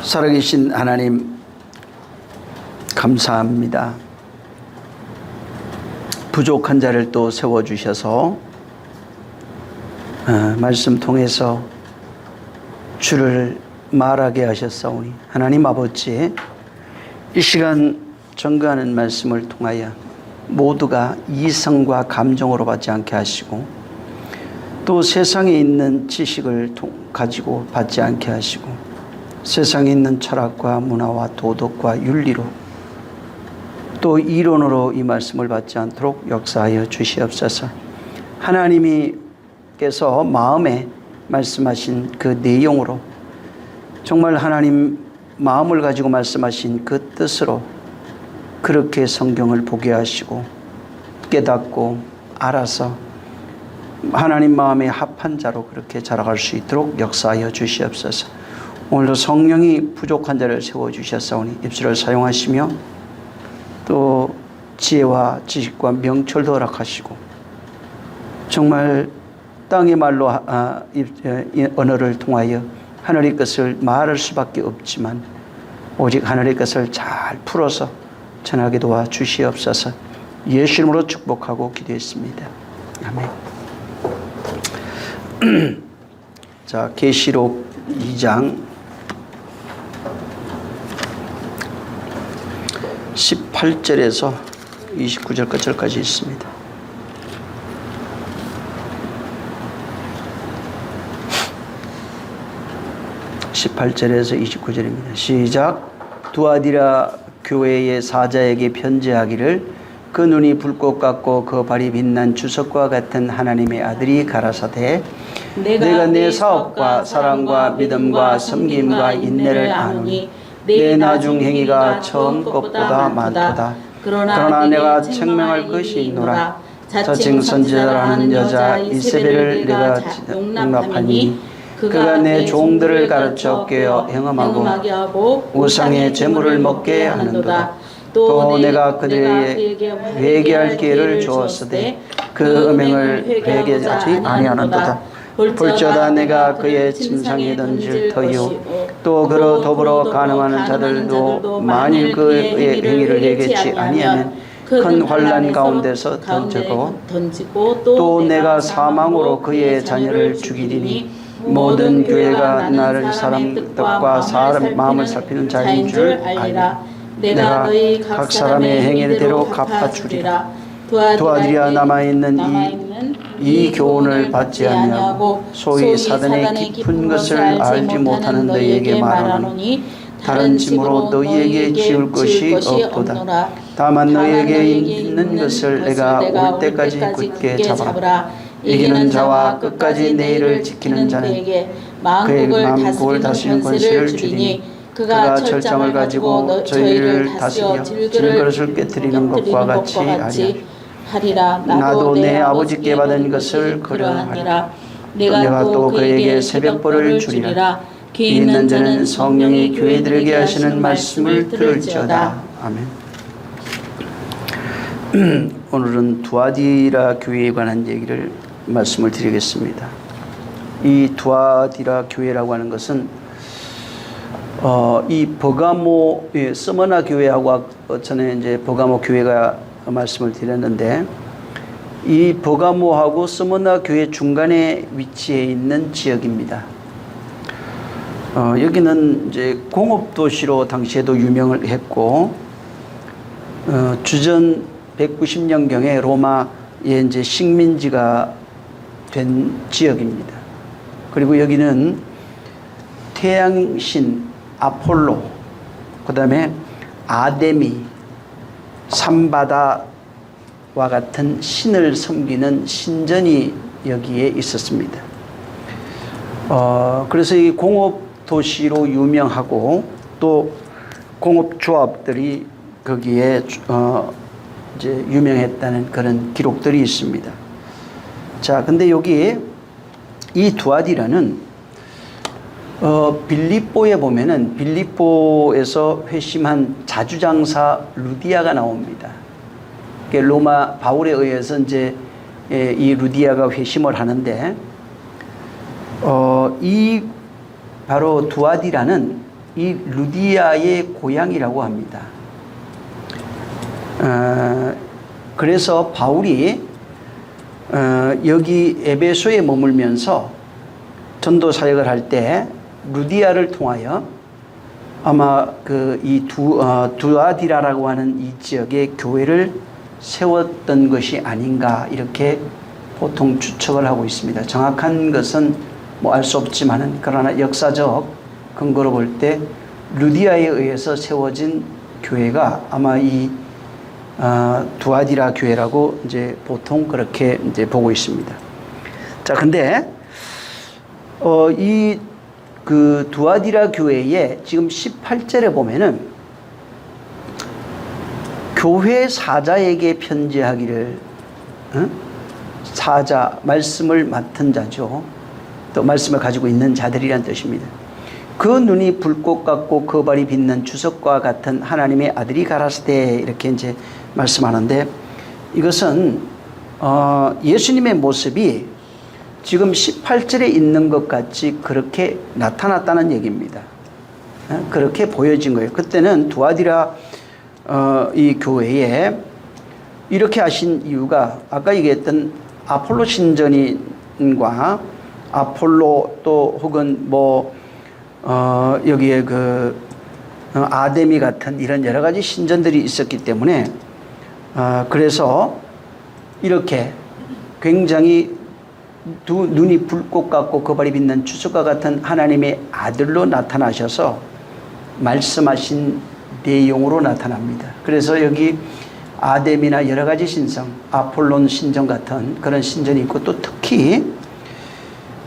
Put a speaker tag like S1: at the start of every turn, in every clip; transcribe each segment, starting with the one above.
S1: 살아계신 하나님 감사합니다. 부족한 자를 또 세워주셔서 말씀 통해서 주를 말하게 하셨사오니 하나님 아버지, 이 시간 전가하는 말씀을 통하여 모두가 이성과 감정으로 받지 않게 하시고 또 세상에 있는 지식을 가지고 받지 않게 하시고 세상에 있는 철학과 문화와 도덕과 윤리로 또 이론으로 이 말씀을 받지 않도록 역사하여 주시옵소서. 하나님께서 마음에 말씀하신 그 내용으로 정말 하나님 마음을 가지고 말씀하신 그 뜻으로 그렇게 성경을 보게 하시고 깨닫고 알아서 하나님 마음에 합한 자로 그렇게 자라갈 수 있도록 역사하여 주시옵소서. 오늘도 성령이 부족한 자를 세워주셨사오니 입술을 사용하시며 또 지혜와 지식과 명철도 허락하시고 정말 땅의 말로 언어를 통하여 하늘의 것을 말할 수밖에 없지만 오직 하늘의 것을 잘 풀어서 전하게 도와주시옵소서. 예수 이름으로 축복하고 기도했습니다. 아멘. 자, 계시록 2장 18절에서 29절 끝절까지 있습니다. (18절에서 29절입니다) 시작. 두아디라 교회의 사자에게 편지하기를, 그 눈이 불꽃 같고 그 발이 빛난 주석과 같은 하나님의 아들이 가라사대, 내가 내 사업과 사랑과 믿음과 섬김과 인내를 아노니 내 나중 행위가 처음 것보다 많도다. 그러나 내가 책명할 것이 있노라. 자칭 선지자라는 여자 이세벨을 내가 용납하니 그가 내 종들을 가르쳐 깨어 행음하고 우상의 제물을 먹게 하는도다. 또 내가 그들에게 회개할 기회를 주었으되 그 음행을 회개하지 아니하는도다. 볼지어다 내가 그의 침상에 던질 터이요 또 그로 더불어 가늠하는 자들도 만일 그의 행위를 회개치 아니하면 큰 환난 가운데서 던지고 또 내가 사망으로 그의 자녀를 죽이리니 모든 교회가 나를 사람 뜻과 사람 마음을 살피는 자인 줄 알리라. 내가 각 사람의 행위대로 갚아주리라. 두아디라 남아있는 이 교훈을 받지 아니하고 소위 사단의 깊은 것을 알지 못하는 너희에게 말하노니 다른 짐으로 너희에게 지을 것이 없도다. 다만 너희에게 있는 것을 내가 올 때까지 굳게 잡아라. 이기는 자와 끝까지 내 일을 지키는 자는 그의 만국을 다스리는 권세를 주리니 그가 철장을 가지고 저희를 다스려 질그릇을 깨뜨리는 것과 같이 하리라. 나도 내 아버지께 받은 것을 그러하리라. 내가 또 그에게 새벽벌을 주리라. 귀 있는 자는 성령이 교회들에게 하시는 말씀을 들을지어다. 아멘. 오늘은 두아디라 교회에 관한 얘기를 말씀을 드리겠습니다. 이 두아디라 교회라고 하는 것은 이 버가모 스머나 교회하고 전에 이제 버가모 교회가 말씀을 드렸는데, 이 버가모하고 스머나 교회 중간에 위치해 있는 지역입니다. 여기는 이제 공업 도시로 당시에도 유명을 했고, 주전 190년경에 로마의 이제 식민지가 된 지역입니다. 그리고 여기는 태양신 아폴로, 그 다음에 아데미, 삼바다와 같은 신을 섬기는 신전이 여기에 있었습니다. 그래서 이 공업 도시로 유명하고 또 공업 조합들이 거기에 이제 유명했다는 그런 기록들이 있습니다. 자, 근데 여기 이 두아디라는 빌립보에 보면은 빌립보에서 회심한 자주장사 루디아가 나옵니다. 로마 바울에 의해서 이제 이 루디아가 회심을 하는데 이 바로 두아디라는 이 루디아의 고향이라고 합니다. 그래서 바울이 여기 에베소에 머물면서 전도 사역을 할 때 루디아를 통하여 아마 이 두아디라라고 하는 이 지역에 교회를 세웠던 것이 아닌가 이렇게 보통 추측을 하고 있습니다. 정확한 것은 뭐 알 수 없지만은 그러나 역사적 근거로 볼 때 루디아에 의해서 세워진 교회가 아마 이 두아디라 교회라고 이제 보통 그렇게 이제 보고 있습니다. 자, 근데 이 두아디라 교회에 지금 18절에 보면은 교회 사자에게 편지하기를, 사자, 말씀을 맡은 자죠. 또 말씀을 가지고 있는 자들이란 뜻입니다. 그 눈이 불꽃 같고 그 발이 빛난 주석과 같은 하나님의 아들이 가라사대 이렇게 이제 말씀하는데, 이것은 예수님의 모습이 지금 18절에 있는 것 같이 그렇게 나타났다는 얘기입니다. 그렇게 보여진 거예요. 그때는 두아디라 이 교회에 이렇게 하신 이유가 아까 얘기했던 아폴로 신전인과 아폴로 또 혹은 여기에 아데미 같은 이런 여러 가지 신전들이 있었기 때문에 그래서 이렇게 굉장히 눈이 불꽃 같고 그 발이 빛난 주석과 같은 하나님의 아들로 나타나셔서 말씀하신 내용으로 나타납니다. 그래서 여기 아데미나 여러 가지 신성, 아폴론 신전 같은 그런 신전이 있고, 또 특히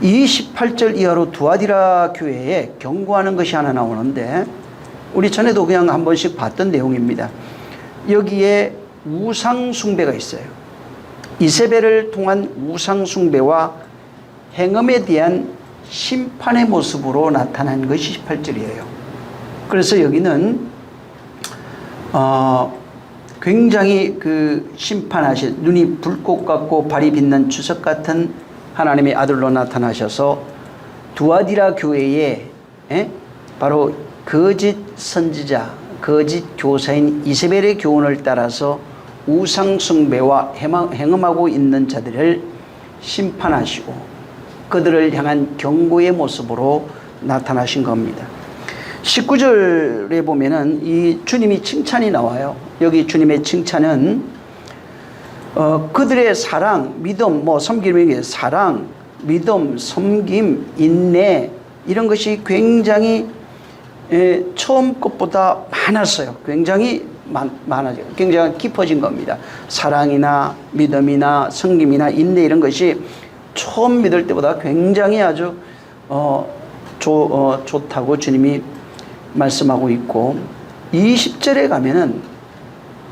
S1: 이 18절 이하로 두아디라 교회에 경고하는 것이 하나 나오는데, 우리 전에도 그냥 한 번씩 봤던 내용입니다. 여기에 우상 숭배가 있어요. 이세벨을 통한 우상 숭배와 행음에 대한 심판의 모습으로 나타난 것이 18절이에요. 그래서 여기는 굉장히 심판하실, 눈이 불꽃 같고 발이 빛난 주석 같은 하나님의 아들로 나타나셔서 두아디라 교회에 바로 거짓 선지자, 거짓 교사인 이세벨의 교훈을 따라서 우상 숭배와 행음하고 있는 자들을 심판하시고 그들을 향한 경고의 모습으로 나타나신 겁니다. 19절에 보면은 이 주님이 칭찬이 나와요. 여기 주님의 칭찬은 그들의 사랑, 믿음, 섬김의 사랑, 믿음, 섬김, 인내 이런 것이 굉장히 처음 것보다 많았어요. 굉장히 많아져. 굉장히 깊어진 겁니다. 사랑이나 믿음이나 섬김이나 인내 이런 것이 처음 믿을 때보다 굉장히 아주 좋다고 주님이 말씀하고 있고, 20절에 가면은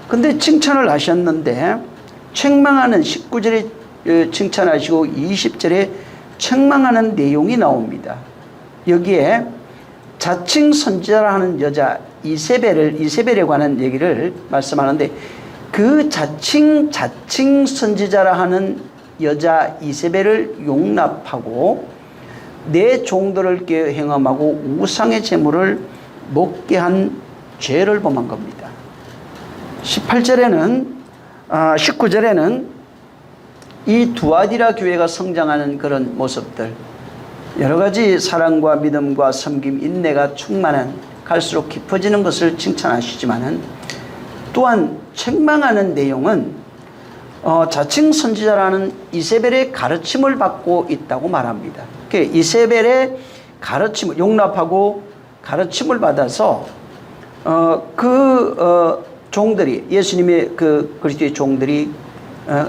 S1: 근데 칭찬을 하셨는데 책망하는 19절에 칭찬하시고 20절에 책망하는 내용이 나옵니다. 여기에 자칭 선지자라 하는 여자 이세벨에 관한 얘기를 말씀하는데, 그 자칭 선지자라 하는 여자 이세벨을 용납하고 내 종들을 깨어 행함하고 우상의 제물을 먹게 한 죄를 범한 겁니다. 19절에는 이 두아디라 교회가 성장하는 그런 모습들, 여러 가지 사랑과 믿음과 섬김, 인내가 충만한, 갈수록 깊어지는 것을 칭찬하시지만은 또한 책망하는 내용은 자칭 선지자라는 이세벨의 가르침을 받고 있다고 말합니다. 이세벨의 가르침을 용납하고 가르침을 받아서 종들이, 예수님의 그리스도의 종들이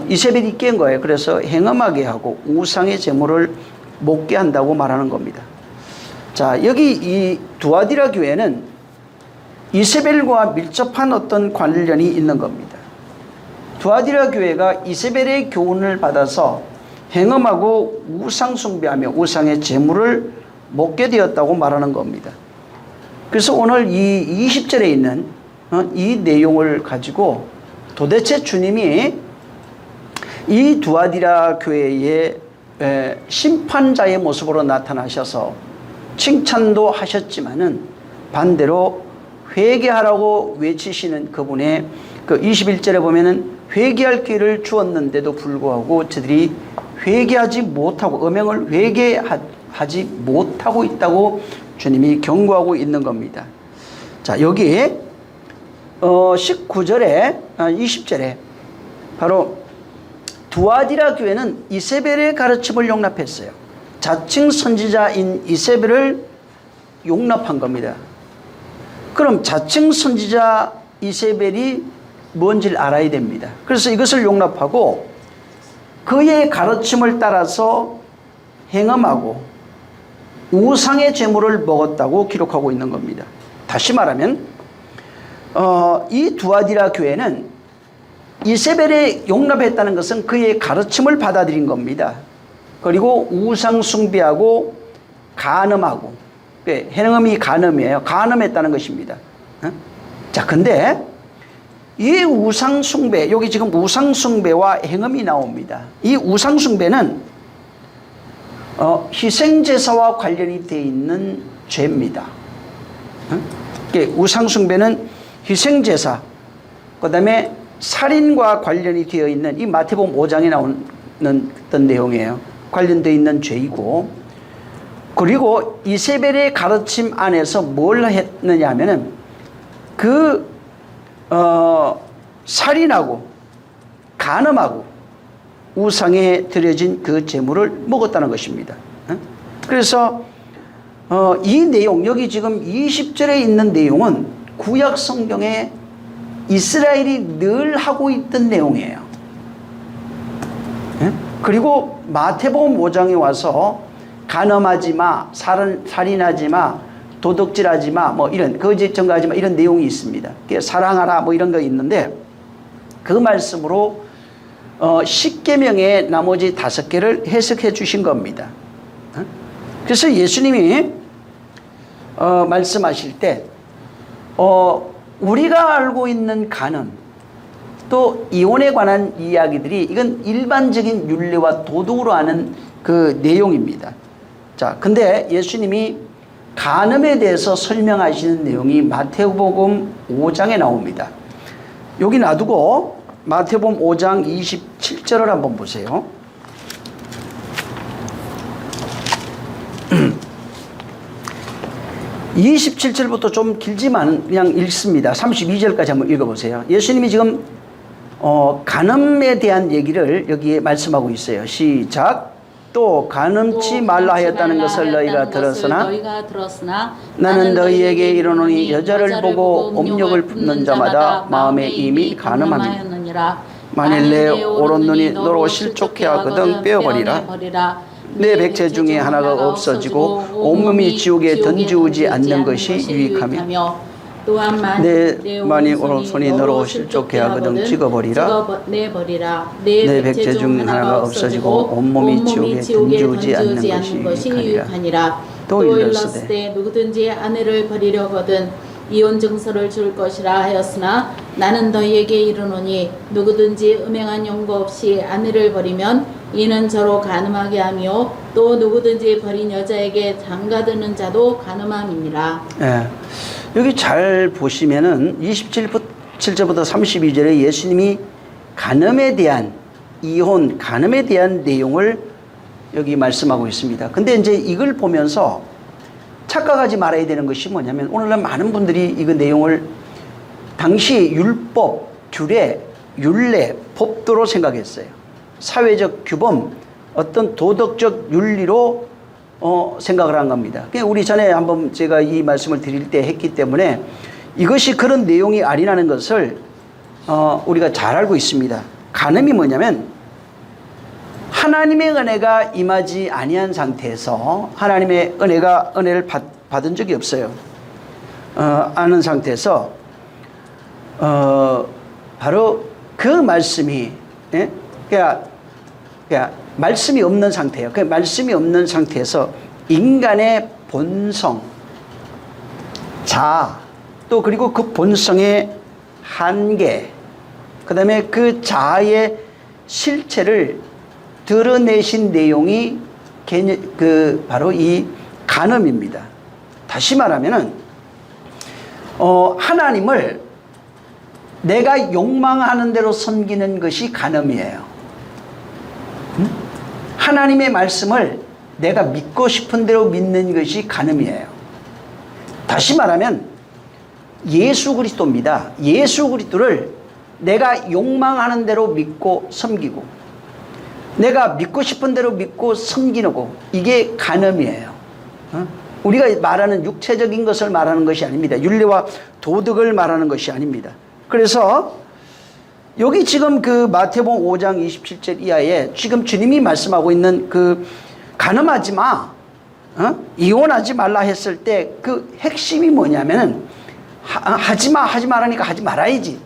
S1: 이세벨이 깬 거예요. 그래서 행음하게 하고 우상의 제물을 먹게 한다고 말하는 겁니다. 자, 여기 이 두아디라 교회는 이세벨과 밀접한 어떤 관련이 있는 겁니다. 두아디라 교회가 이세벨의 교훈을 받아서 행음하고 우상 숭배하며 우상의 제물을 먹게 되었다고 말하는 겁니다. 그래서 오늘 이 20절에 있는 이 내용을 가지고 도대체 주님이 이 두아디라 교회의 심판자의 모습으로 나타나셔서 칭찬도 하셨지만은 반대로 회개하라고 외치시는 그분의 그 21절에 보면은 회개할 기회를 주었는데도 불구하고 저들이 회개하지 못하고 음행을 회개하지 못하고 있다고 주님이 경고하고 있는 겁니다. 자, 여기 19절에 20절에 바로 두아디라 교회는 이세벨의 가르침을 용납했어요. 자칭 선지자인 이세벨을 용납한 겁니다. 그럼 자칭 선지자 이세벨이 뭔지를 알아야 됩니다. 그래서 이것을 용납하고 그의 가르침을 따라서 행함하고 우상의 제물을 먹었다고 기록하고 있는 겁니다. 다시 말하면 이 두아디라 교회는 이세벨에 용납했다는 것은 그의 가르침을 받아들인 겁니다. 그리고 우상 숭배하고 간음하고, 행음이 간음이에요. 간음했다는 것입니다. 자, 근데 이 우상 숭배, 여기 지금 우상 숭배와 행음이 나옵니다. 이 우상 숭배는 희생 제사와 관련이 되어 있는 죄입니다. 우상 숭배는 희생 제사, 그다음에 살인과 관련이 되어 있는 이 마태복음 5장에 나오는 어떤 내용이에요. 관련되어 있는 죄이고, 그리고 이세벨의 가르침 안에서 뭘 했느냐 하면은 살인하고 간음하고 우상에 드려진 그 제물을 먹었다는 것입니다. 그래서 이 내용, 여기 지금 20절에 있는 내용은 구약 성경에 이스라엘이 늘 하고 있던 내용이에요. 그리고 마태복음 5장에 와서 간음하지 마, 살인하지 마, 도둑질하지 마, 뭐 이런 거짓 증거하지 마, 이런 내용이 있습니다. 사랑하라 뭐 이런 거 있는데 그 말씀으로 10계명의 나머지 5개를 해석해 주신 겁니다. 그래서 예수님이 말씀하실 때 우리가 알고 있는 간음, 또 이혼에 관한 이야기들이 이건 일반적인 윤리와 도덕으로 아는 그 내용입니다. 자, 근데 예수님이 간음에 대해서 설명하시는 내용이 마태복음 5장에 나옵니다. 여기 놔두고 마태복음 5장 27절을 한번 보세요. 27절부터 좀 길지만 그냥 읽습니다. 32절까지 한번 읽어보세요. 예수님이 지금 간음에 대한 얘기를 여기에 말씀하고 있어요. 시작. 또 간음치 말라 하였다는 것을 너희가 들었으나 나는 너희에게 이르노니 여자를 보고 음욕을 품는 자마다 마음에 이미 간음함이니라. 만일 내 오른눈이 너로 실족해 하거든 빼어버리라. 내 백체 중에 하나가 없어지고 온몸이 지옥에 던지우지 않는 것이 유익하며 내 만일 오른손이 너로 실족해 하거든 찍어버리라. 내 백체 중 하나가 없어지고 온몸이 지옥에 던지우지 않는 것이 유익하니라. 또 일렀으되
S2: 누구든지 아내를 버리려거든 이혼 증서를 줄 것이라 하였으나 나는 너희에게 이르노니 누구든지 음행한 용거 없이 아내를 버리면 이는 저로 간음하게 하며 또 누구든지 버린 여자에게 장가드는 자도 간음함이니라.
S1: 예. 여기 잘 보시면은 27절부터 32절에 예수님이 간음에 대한 이혼, 간음에 대한 내용을 여기 말씀하고 있습니다. 근데 이제 이걸 보면서 착각하지 말아야 되는 것이 뭐냐면 오늘날 많은 분들이 이거 내용을 당시 율법, 규례, 율례, 법도로 생각했어요. 사회적 규범, 어떤 도덕적 윤리로 생각을 한 겁니다. 우리 전에 한번 제가 이 말씀을 드릴 때 했기 때문에 이것이 그런 내용이 아니라는 것을 우리가 잘 알고 있습니다. 간음이 뭐냐면 하나님의 은혜가 임하지 아니한 상태에서 하나님의 은혜를 받은 적이 없어요. 아는 상태에서 바로 그 말씀이 그러니까 말씀이 없는 상태예요. 그 말씀이 없는 상태에서 인간의 본성, 자아, 또 그리고 그 본성의 한계, 그 다음에 그 자아의 실체를 드러내신 내용이 바로 이 간음입니다. 다시 말하면은 하나님을 내가 욕망하는 대로 섬기는 것이 간음이에요. 하나님의 말씀을 내가 믿고 싶은 대로 믿는 것이 간음이에요. 다시 말하면 예수 그리스도입니다. 예수 그리스도를 내가 욕망하는 대로 믿고 섬기고 내가 믿고 싶은 대로 믿고 섬기고 이게 간음이에요. 우리가 말하는 육체적인 것을 말하는 것이 아닙니다. 윤리와 도덕을 말하는 것이 아닙니다. 그래서 여기 지금 그 마태복음 5장 27절 이하에 지금 주님이 말씀하고 있는 그 간음하지 마, 이혼하지 말라 했을 때 그 핵심이 뭐냐면은 하지 마, 하지 말라니까 하지 말아야지.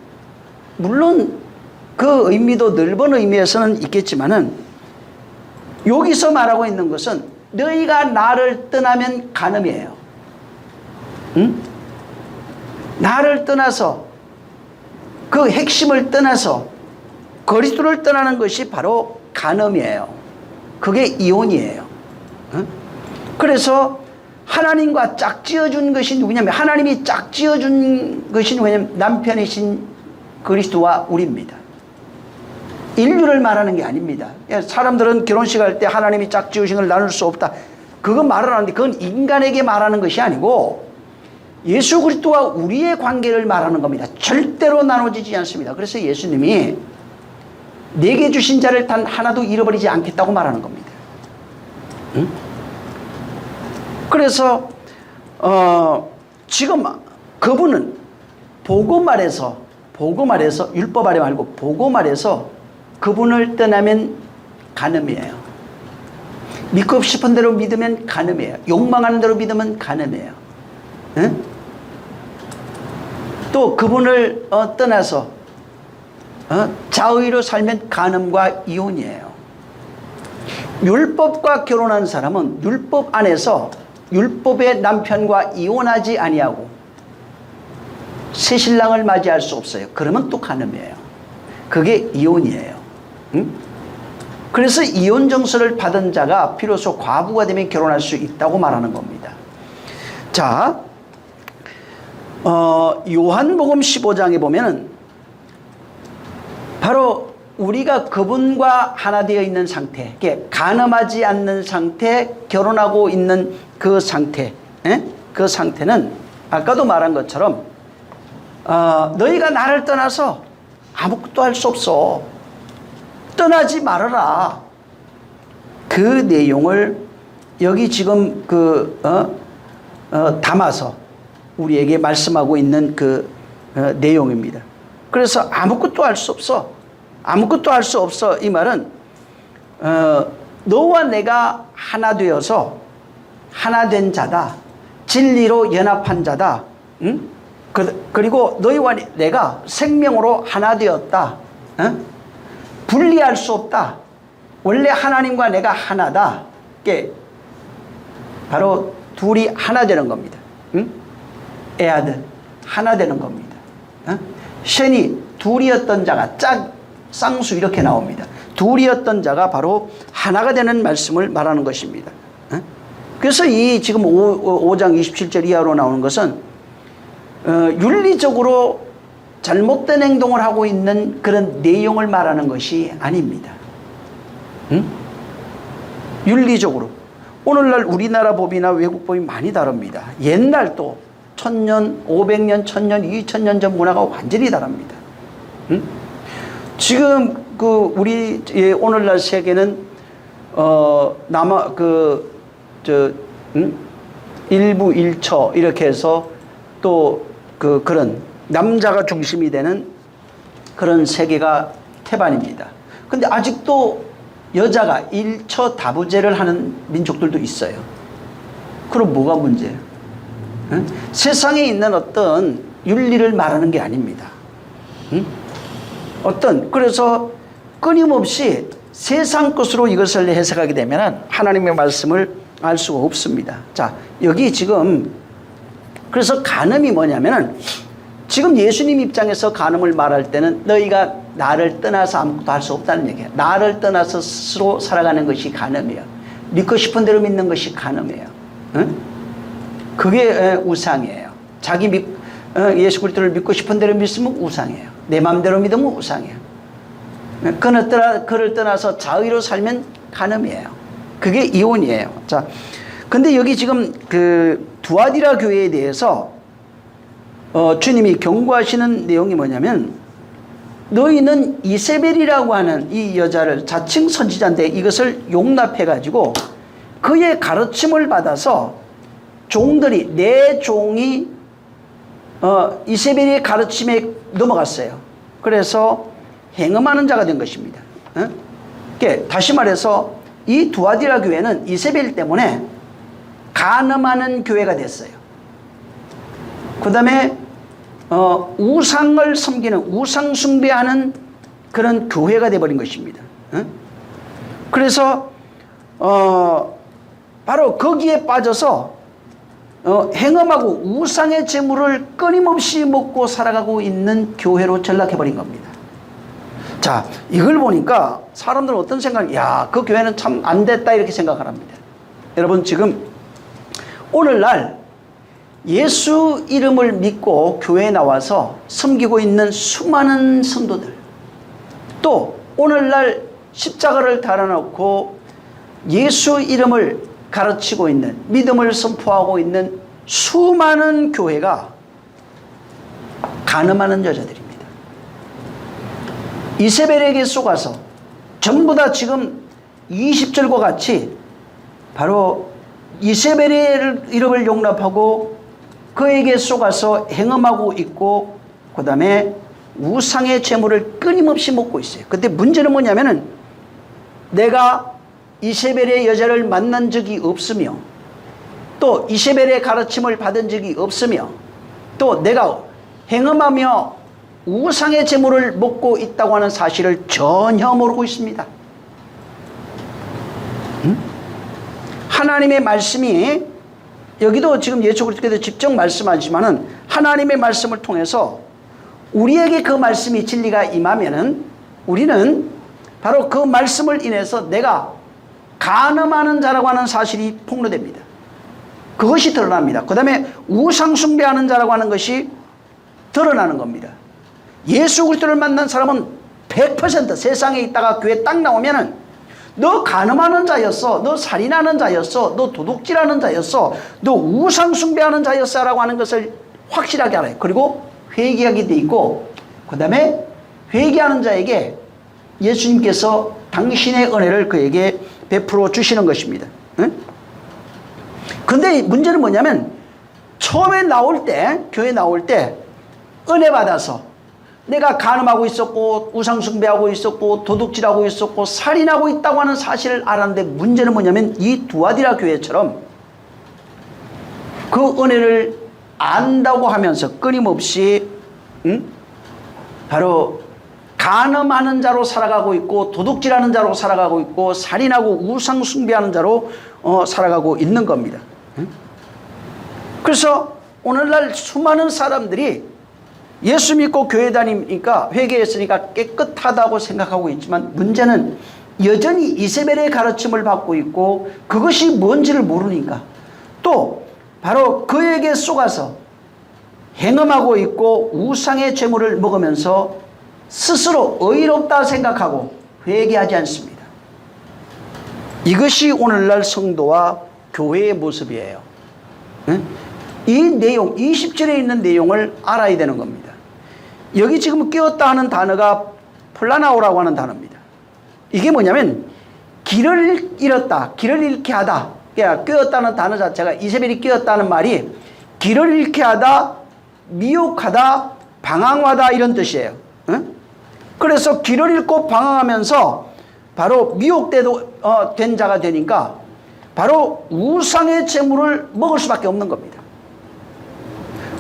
S1: 물론 그 의미도 넓은 의미에서는 있겠지만은 여기서 말하고 있는 것은 너희가 나를 떠나면 간음이에요. 나를 떠나서 그 핵심을 떠나서 그리스도를 떠나는 것이 바로 간음이에요. 그게 이혼이에요. 그래서 하나님과 짝지어준 것이 누구냐면 하나님이 짝지어준 것이 누구냐면 남편이신 그리스도와 우리입니다. 인류를 말하는 게 아닙니다. 사람들은 결혼식 할 때 하나님이 짝지으신 걸 나눌 수 없다. 그거 말을 하는데 그건 인간에게 말하는 것이 아니고 예수 그리스도와 우리의 관계를 말하는 겁니다. 절대로 나눠지지 않습니다. 그래서 예수님이 내게 주신 자를 단 하나도 잃어버리지 않겠다고 말하는 겁니다. 그래서 지금 그분은 복음 아래서 율법 아래 말고 복음 아래서 그분을 떠나면 간음이에요. 믿고 싶은 대로 믿으면 간음이에요. 욕망하는 대로 믿으면 간음이에요. 또 그분을 떠나서 자의로 살면 간음과 이혼이에요. 율법과 결혼한 사람은 율법 안에서 율법의 남편과 이혼하지 아니하고 새 신랑을 맞이할 수 없어요. 그러면 또 간음이에요. 그게 이혼이에요. 그래서 이혼 정서를 받은 자가 비로소 과부가 되면 결혼할 수 있다고 말하는 겁니다. 자, 요한복음 15장에 보면은 바로 우리가 그분과 하나 되어 있는 상태, 간음하지 않는 상태, 결혼하고 있는 그 상태, 그 상태는 아까도 말한 것처럼 너희가 나를 떠나서 아무것도 할 수 없어. 떠나지 말아라. 그 내용을 여기 지금 담아서 우리에게 말씀하고 있는 그 내용입니다. 그래서 아무것도 할 수 없어. 아무것도 할 수 없어. 이 말은 너와 내가 하나 되어서 하나 된 자다. 진리로 연합한 자다. 그리고 너희와 내가 생명으로 하나 되었다. 분리할 수 없다. 원래 하나님과 내가 하나다. 이게 바로 둘이 하나 되는 겁니다. 에아드 하나 되는 겁니다. 쉔이 둘이었던 자가 쌍수 이렇게 나옵니다. 둘이었던 자가 바로 하나가 되는 말씀을 말하는 것입니다. 그래서 이 지금 5장 27절 이하로 나오는 것은 윤리적으로 잘못된 행동을 하고 있는 그런 내용을 말하는 것이 아닙니다. 윤리적으로 오늘날 우리나라 법이나 외국 법이 많이 다릅니다. 옛날 또 1000년, 500년, 1000년, 2000년 전 문화가 완전히 다릅니다. 지금 그 우리 오늘날 세계는 일부 일처 이렇게 해서 또 그런 남자가 중심이 되는 그런 세계가 태반입니다. 근데 아직도 여자가 일처 다부제를 하는 민족들도 있어요. 그럼 뭐가 문제예요? 세상에 있는 어떤 윤리를 말하는 게 아닙니다. 그래서 끊임없이 세상 것으로 이것을 해석하게 되면 하나님의 말씀을 알 수가 없습니다. 자, 여기 지금 그래서 간음이 뭐냐면은 지금 예수님 입장에서 간음을 말할 때는 너희가 나를 떠나서 아무것도 할 수 없다는 얘기예요. 나를 떠나서 스스로 살아가는 것이 간음이에요. 믿고 싶은 대로 믿는 것이 간음이에요. 그게 우상이에요. 예수 그리스도를 믿고 싶은 대로 믿으면 우상이에요. 내 마음대로 믿으면 우상이에요. 그를 떠나서 자의로 살면 간음이에요. 그게 이혼이에요. 자, 근데 여기 지금 그 두아디라 교회에 대해서 주님이 경고하시는 내용이 뭐냐면, 너희는 이세벨이라고 하는 이 여자를, 자칭 선지자인데 이것을 용납해 가지고 그의 가르침을 받아서 종들이, 내 종이 이세벨의 가르침에 넘어갔어요. 그래서 행음하는 자가 된 것입니다. 다시 말해서 이 두아디라 교회는 이세벨 때문에 간음하는 교회가 됐어요. 그 다음에 우상을 섬기는, 우상 숭배하는 그런 교회가 되어버린 것입니다. 그래서 바로 거기에 빠져서 행음하고 우상의 재물을 끊임없이 먹고 살아가고 있는 교회로 전락해버린 겁니다. 자, 이걸 보니까 사람들은 어떤 생각이, 야, 그 교회는 참 안 됐다 이렇게 생각을 합니다. 여러분, 지금 오늘날 예수 이름을 믿고 교회에 나와서 섬기고 있는 수많은 성도들, 또 오늘날 십자가를 달아놓고 예수 이름을 가르치고 있는, 믿음을 선포하고 있는 수많은 교회가 간음하는 여자들입니다. 이세벨에게 속아서 전부 다 지금 20절과 같이 바로 이세벨의 이름을 용납하고 그에게 속아서 행음하고 있고, 그 다음에 우상의 재물을 끊임없이 먹고 있어요. 근데 문제는 뭐냐면은, 내가 이세벨의 여자를 만난 적이 없으며, 또 이세벨의 가르침을 받은 적이 없으며, 또 내가 행음하며 우상의 재물을 먹고 있다고 하는 사실을 전혀 모르고 있습니다. 하나님의 말씀이, 여기도 지금 예수 그리스도께서 직접 말씀하시지만은 하나님의 말씀을 통해서 우리에게 그 말씀이 진리가 임하면은 우리는 바로 그 말씀을 인해서 내가 간음하는 자라고 하는 사실이 폭로됩니다. 그것이 드러납니다. 그 다음에 우상 숭배하는 자라고 하는 것이 드러나는 겁니다. 예수 그리스도를 만난 사람은 100% 세상에 있다가 교회 딱 나오면은 너 간음하는 자였어, 너 살인하는 자였어, 너 도둑질하는 자였어, 너 우상 숭배하는 자였어 라고 하는 것을 확실하게 알아요. 그리고 회개하게 돼 있고, 그 다음에 회개하는 자에게 예수님께서 당신의 은혜를 그에게 베풀어 주시는 것입니다. 근데 문제는 뭐냐면, 처음에 나올 때, 교회 나올 때 은혜 받아서 내가 간음하고 있었고 우상 숭배하고 있었고 도둑질하고 있었고 살인하고 있다고 하는 사실을 알았는데, 문제는 뭐냐면 이 두아디라 교회처럼 그 은혜를 안다고 하면서 끊임없이 바로 간음하는 자로 살아가고 있고 도둑질하는 자로 살아가고 있고 살인하고 우상 숭배하는 자로 살아가고 있는 겁니다. 그래서 오늘날 수많은 사람들이 예수 믿고 교회 다니니까, 회개했으니까 깨끗하다고 생각하고 있지만, 문제는 여전히 이세벨의 가르침을 받고 있고 그것이 뭔지를 모르니까, 또 바로 그에게 속아서 행음하고 있고 우상의 재물을 먹으면서 스스로 의롭다 생각하고 회개하지 않습니다. 이것이 오늘날 성도와 교회의 모습이에요. 이 내용, 20절에 있는 내용을 알아야 되는 겁니다. 여기 지금 깨었다 하는 단어가 플라나오라고 하는 단어입니다. 이게 뭐냐면 길을 잃었다, 길을 잃게 하다. 그러니까 깨었다는 단어 자체가, 이세벨이 깨었다는 말이 길을 잃게 하다, 미혹하다, 방황하다 이런 뜻이에요. 그래서 길을 잃고 방황하면서 바로 미혹된 자가 되니까 바로 우상의 재물을 먹을 수밖에 없는 겁니다.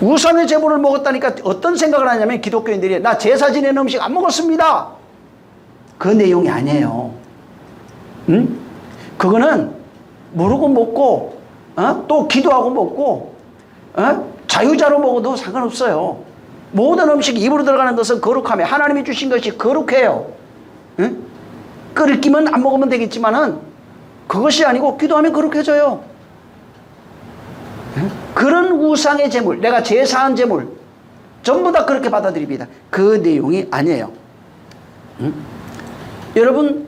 S1: 우상의 재물을 먹었다니까 어떤 생각을 하냐면, 기독교인들이 나 제사 지내는 음식 안 먹었습니다. 그 내용이 아니에요. 그거는 모르고 먹고 또 기도하고 먹고 자유자로 먹어도 상관없어요. 모든 음식이 입으로 들어가는 것은 거룩하며 하나님이 주신 것이 거룩해요. 끓일 끼면 안 먹으면 되겠지만은 그것이 아니고 기도하면 거룩해져요. 그런 우상의 재물, 내가 제사한 재물, 전부 다 그렇게 받아들입니다. 그 내용이 아니에요. 여러분,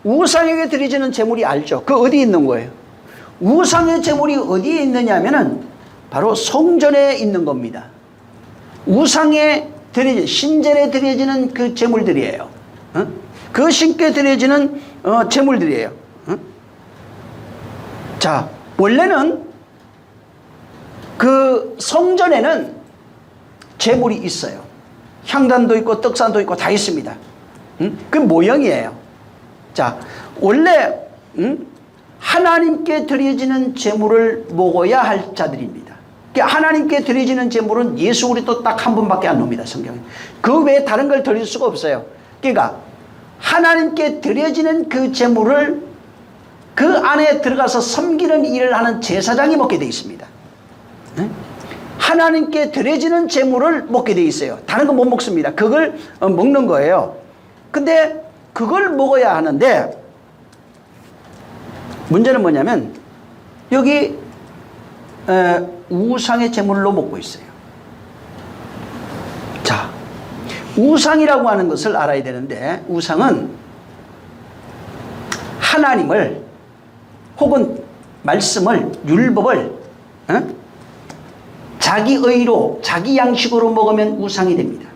S1: 우상에게 드려지는 제물이 알죠? 그 어디에 있는 거예요? 우상의 제물이 어디에 있느냐면은 바로 성전에 있는 겁니다. 우상에 드려지는, 신전에 드려지는 그 제물들이에요. 그 신께 드려지는 제물들이에요. 자, 원래는 그 성전에는 제물이 있어요. 향단도 있고 떡산도 있고 다 있습니다. 그 모형이에요. 자, 원래 하나님께 드려지는 제물을 먹어야 할 자들입니다. 하나님께 드려지는 제물은 예수 그리스도 딱 한 분밖에 안 놉니다. 성경에. 그 외에 다른 걸 드릴 수가 없어요. 그러니까 하나님께 드려지는 그 제물을 그 안에 들어가서 섬기는 일을 하는 제사장이 먹게 되어 있습니다. 하나님께 드려지는 제물을 먹게 되어 있어요. 다른 거 못 먹습니다. 그걸 먹는 거예요. 근데 그걸 먹어야 하는데 문제는 뭐냐면 여기 우상의 제물로 먹고 있어요. 자, 우상이라고 하는 것을 알아야 되는데 우상은 하나님을 혹은 말씀을, 율법을 자기 의로, 자기 양식으로 먹으면 우상이 됩니다.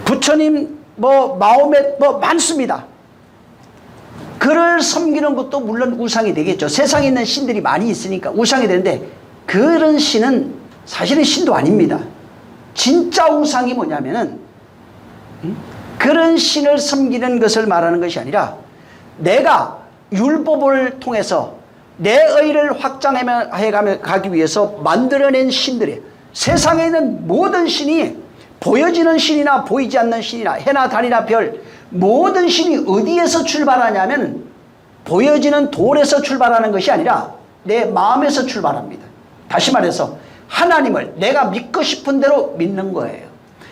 S1: 부처님, 마호멧 많습니다. 그를 섬기는 것도 물론 우상이 되겠죠. 세상에 있는 신들이 많이 있으니까 우상이 되는데 그런 신은 사실은 신도 아닙니다. 진짜 우상이 뭐냐면은 그런 신을 섬기는 것을 말하는 것이 아니라 내가 율법을 통해서 내 의를 확장해가기 위해서 만들어낸 신들이에요. 세상에 있는 모든 신이 보여지는 신이나 보이지 않는 신이나 해나 달이나 별 모든 신이 어디에서 출발하냐면 보여지는 돌에서 출발하는 것이 아니라 내 마음에서 출발합니다. 다시 말해서 하나님을 내가 믿고 싶은 대로 믿는 거예요.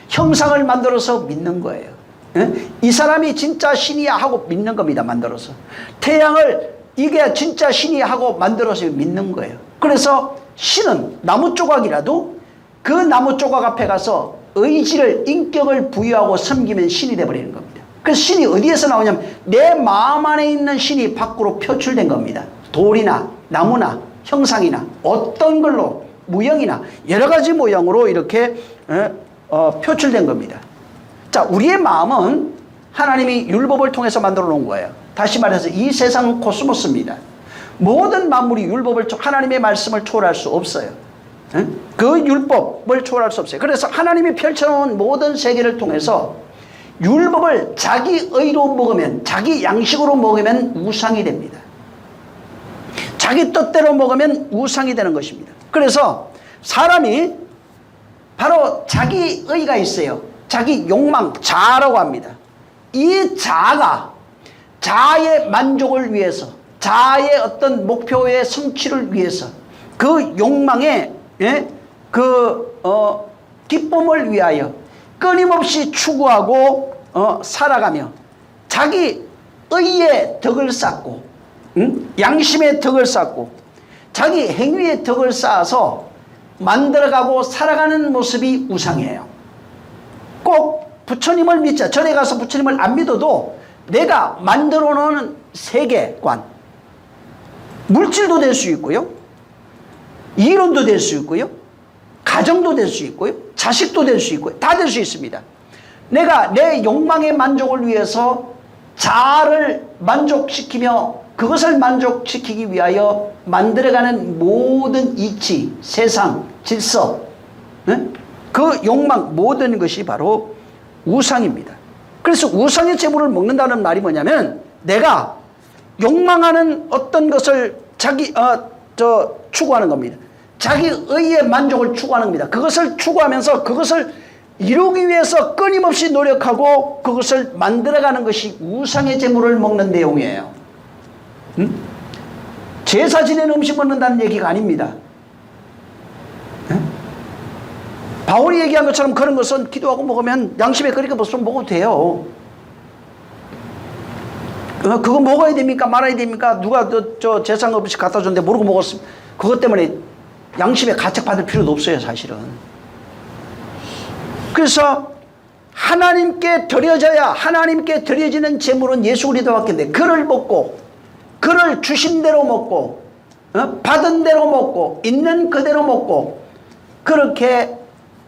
S1: 형상을 만들어서 믿는 거예요. 이 사람이 진짜 신이야 하고 믿는 겁니다. 만들어서 태양을 이게 진짜 신이야 하고 만들어서 믿는 거예요. 그래서 신은 나무 조각이라도 그 나무 조각 앞에 가서 의지를, 인격을 부여하고 섬기면 신이 되어버리는 겁니다. 그래서 신이 어디에서 나오냐면 내 마음 안에 있는 신이 밖으로 표출된 겁니다. 돌이나 나무나 형상이나 어떤 걸로 무형이나 여러 가지 모양으로 이렇게 표출된 겁니다. 자, 우리의 마음은 하나님이 율법을 통해서 만들어 놓은 거예요. 다시 말해서 이 세상은 코스모스입니다. 모든 만물이 율법을, 하나님의 말씀을 초월할 수 없어요. 그 율법을 초월할 수 없어요. 그래서 하나님이 펼쳐놓은 모든 세계를 통해서 율법을 자기 의로 먹으면, 자기 양식으로 먹으면 우상이 됩니다. 자기 뜻대로 먹으면 우상이 되는 것입니다. 그래서 사람이 바로 자기 의가 있어요. 자기 욕망, 자아라고 합니다. 이 자아가 자아의 만족을 위해서, 자아의 어떤 목표의 성취를 위해서 그 욕망의 기쁨을 위하여 끊임없이 추구하고 살아가며 자기 의의 덕을 쌓고 양심의 덕을 쌓고 자기 행위의 덕을 쌓아서 만들어가고 살아가는 모습이 우상이에요. 꼭 부처님을 믿자. 절에 가서 부처님을 안 믿어도 내가 만들어 놓은 세계관, 물질도 될 수 있고요, 이론도 될 수 있고요, 가정도 될 수 있고요, 자식도 될 수 있고요, 다 될 수 있습니다. 내가 내 욕망의 만족을 위해서 자아를 만족시키며 그것을 만족시키기 위하여 만들어가는 모든 이치, 세상, 질서, 그 욕망 모든 것이 바로 우상입니다. 그래서 우상의 제물을 먹는다는 말이 뭐냐면 내가 욕망하는 어떤 것을 추구하는 겁니다. 자기 의의 만족을 추구하는 겁니다. 그것을 추구하면서 그것을 이루기 위해서 끊임없이 노력하고 그것을 만들어가는 것이 우상의 제물을 먹는 내용이에요. 제사 지내는 음식 먹는다는 얘기가 아닙니다. 바울이 얘기한 것처럼 그런 것은 기도하고 먹으면 양심에 그렇게 무슨 먹어도 돼요. 그거 먹어야 됩니까? 말아야 됩니까? 누가 저 제사 음식 갖다 줬는데 모르고 먹었으면 그것 때문에 양심에 가책받을 필요도 없어요. 사실은 그래서 하나님께 드려져야, 하나님께 드려지는 제물은 예수 그리스도밖에 없는데, 그를 먹고 그를 주신 대로 먹고 받은 대로 먹고 있는 그대로 먹고, 그렇게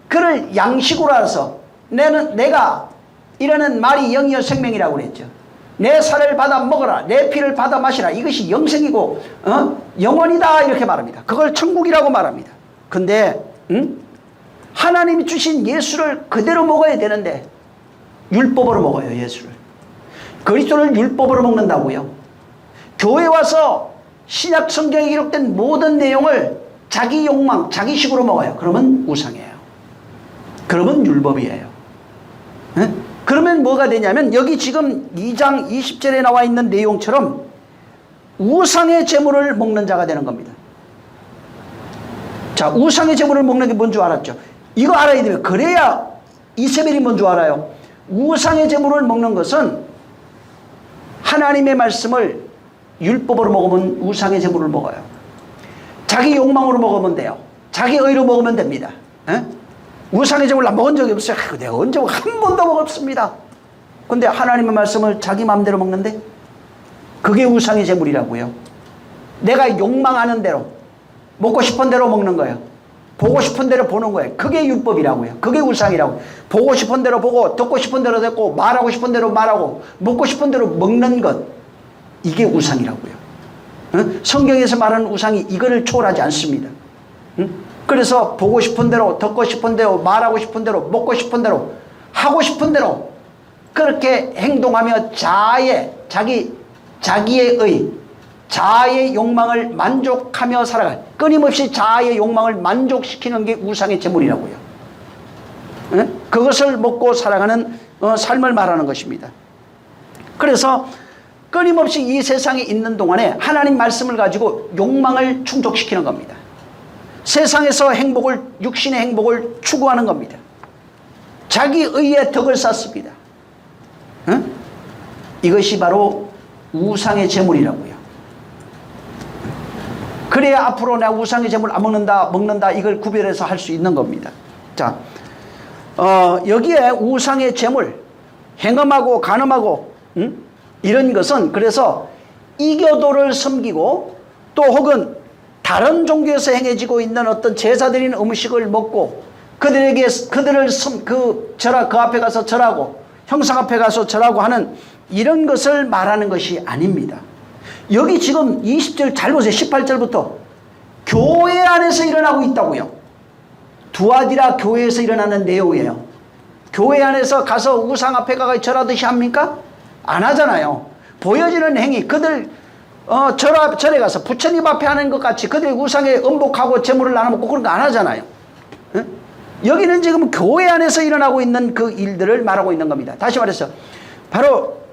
S1: 그를 양식으로 알아서 내가 이라는 말이 영이요 생명이라고 그랬죠. 내 살을 받아 먹어라, 내 피를 받아 마시라, 이것이 영생이고 영원이다, 이렇게 말합니다. 그걸 천국이라고 말합니다. 근데 하나님이 주신 예수를 그대로 먹어야 되는데 율법으로 먹어요. 예수를, 그리스도를 율법으로 먹는다고요. 교회 와서 신약 성경에 기록된 모든 내용을 자기 욕망, 자기식으로 먹어요. 그러면 우상이에요. 그러면 율법이에요. 네? 그러면 뭐가 되냐면, 여기 지금 2장 20절에 나와 있는 내용처럼 우상의 제물을 먹는 자가 되는 겁니다. 자, 우상의 제물을 먹는 게 뭔 줄 알았죠? 이거 알아야 돼요. 그래야 이세벨이 뭔 줄 알아요. 우상의 제물을 먹는 것은 하나님의 말씀을 율법으로 먹으면 우상의 제물을 먹어요. 자기 욕망으로 먹으면 돼요. 자기 의로 먹으면 됩니다. 에? 우상의 제물을 먹은 적이 없어요. 내가 언제 한 번도 먹었습니다. 근데 하나님의 말씀을 자기 마음대로 먹는데 그게 우상의 제물이라고요. 내가 욕망하는 대로, 먹고 싶은 대로 먹는 거예요. 보고 싶은 대로 보는 거예요. 그게 율법이라고요. 그게 우상이라고요. 보고 싶은 대로 보고, 듣고 싶은 대로 듣고, 말하고 싶은 대로 말하고, 먹고 싶은 대로 먹는 것, 이게 우상이라고요. 성경에서 말하는 우상이 이거를 초월하지 않습니다. 그래서 보고 싶은 대로, 듣고 싶은 대로, 말하고 싶은 대로, 먹고 싶은 대로, 하고 싶은 대로 그렇게 행동하며 자기의 자아의 욕망을 만족하며 살아갈, 끊임없이 자아의 욕망을 만족시키는 게 우상의 제물이라고요. 그것을 먹고 살아가는 삶을 말하는 것입니다. 그래서 끊임없이 이 세상에 있는 동안에 하나님 말씀을 가지고 욕망을 충족시키는 겁니다. 세상에서 행복을, 육신의 행복을 추구하는 겁니다. 자기 의의 덕을 쌓습니다. 이것이 바로 우상의 제물이라고요. 그래야 앞으로 내가 우상의 제물 안 먹는다 이걸 구별해서 할 수 있는 겁니다. 자, 여기에 우상의 제물, 행음하고 간음하고 이런 것은, 그래서 이교도를 섬기고 또 혹은 다른 종교에서 행해지고 있는 어떤 제사드린 음식을 먹고 그들을 그 앞에 가서 절하고 형상 앞에 가서 절하고 하는 이런 것을 말하는 것이 아닙니다. 여기 지금 20절 잘 보세요. 18절부터 교회 안에서 일어나고 있다고요. 두아디라 교회에서 일어나는 내용이에요. 교회 안에서 가서 우상 앞에 가서 절하듯이 합니까? 안 하잖아요. 보여지는 행위, 그들 절에 가서 부처님 앞에 하는 것 같이 그들 우상에 음복하고 제물을 나눠먹고 그런 거 안 하잖아요. 여기는 지금 교회 안에서 일어나고 있는 그 일들을 말하고 있는 겁니다. 다시 말해서 바로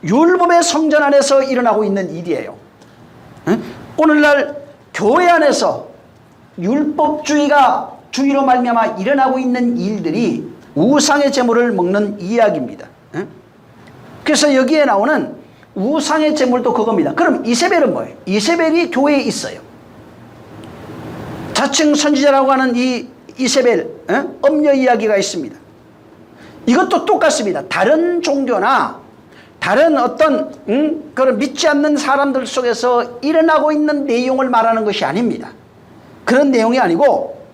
S1: 율법의 성전 안에서 일어나고 있는 일이에요. 오늘날 교회 안에서 율법주의가 주의로 말미암아 일어나고 있는 일들이 우상의 제물을 먹는 이야기입니다. 그래서 여기에 나오는 우상의 제물도 그겁니다. 그럼 이세벨은 뭐예요? 이세벨이 교회에 있어요. 자칭 선지자라고 하는 이 이세벨, 엄녀 이야기가 있습니다. 이것도 똑같습니다. 다른 종교나 다른 어떤 그런 믿지 않는 사람들 속에서 일어나고 있는 내용을 말하는 것이 아닙니다. 그런 내용이 아니고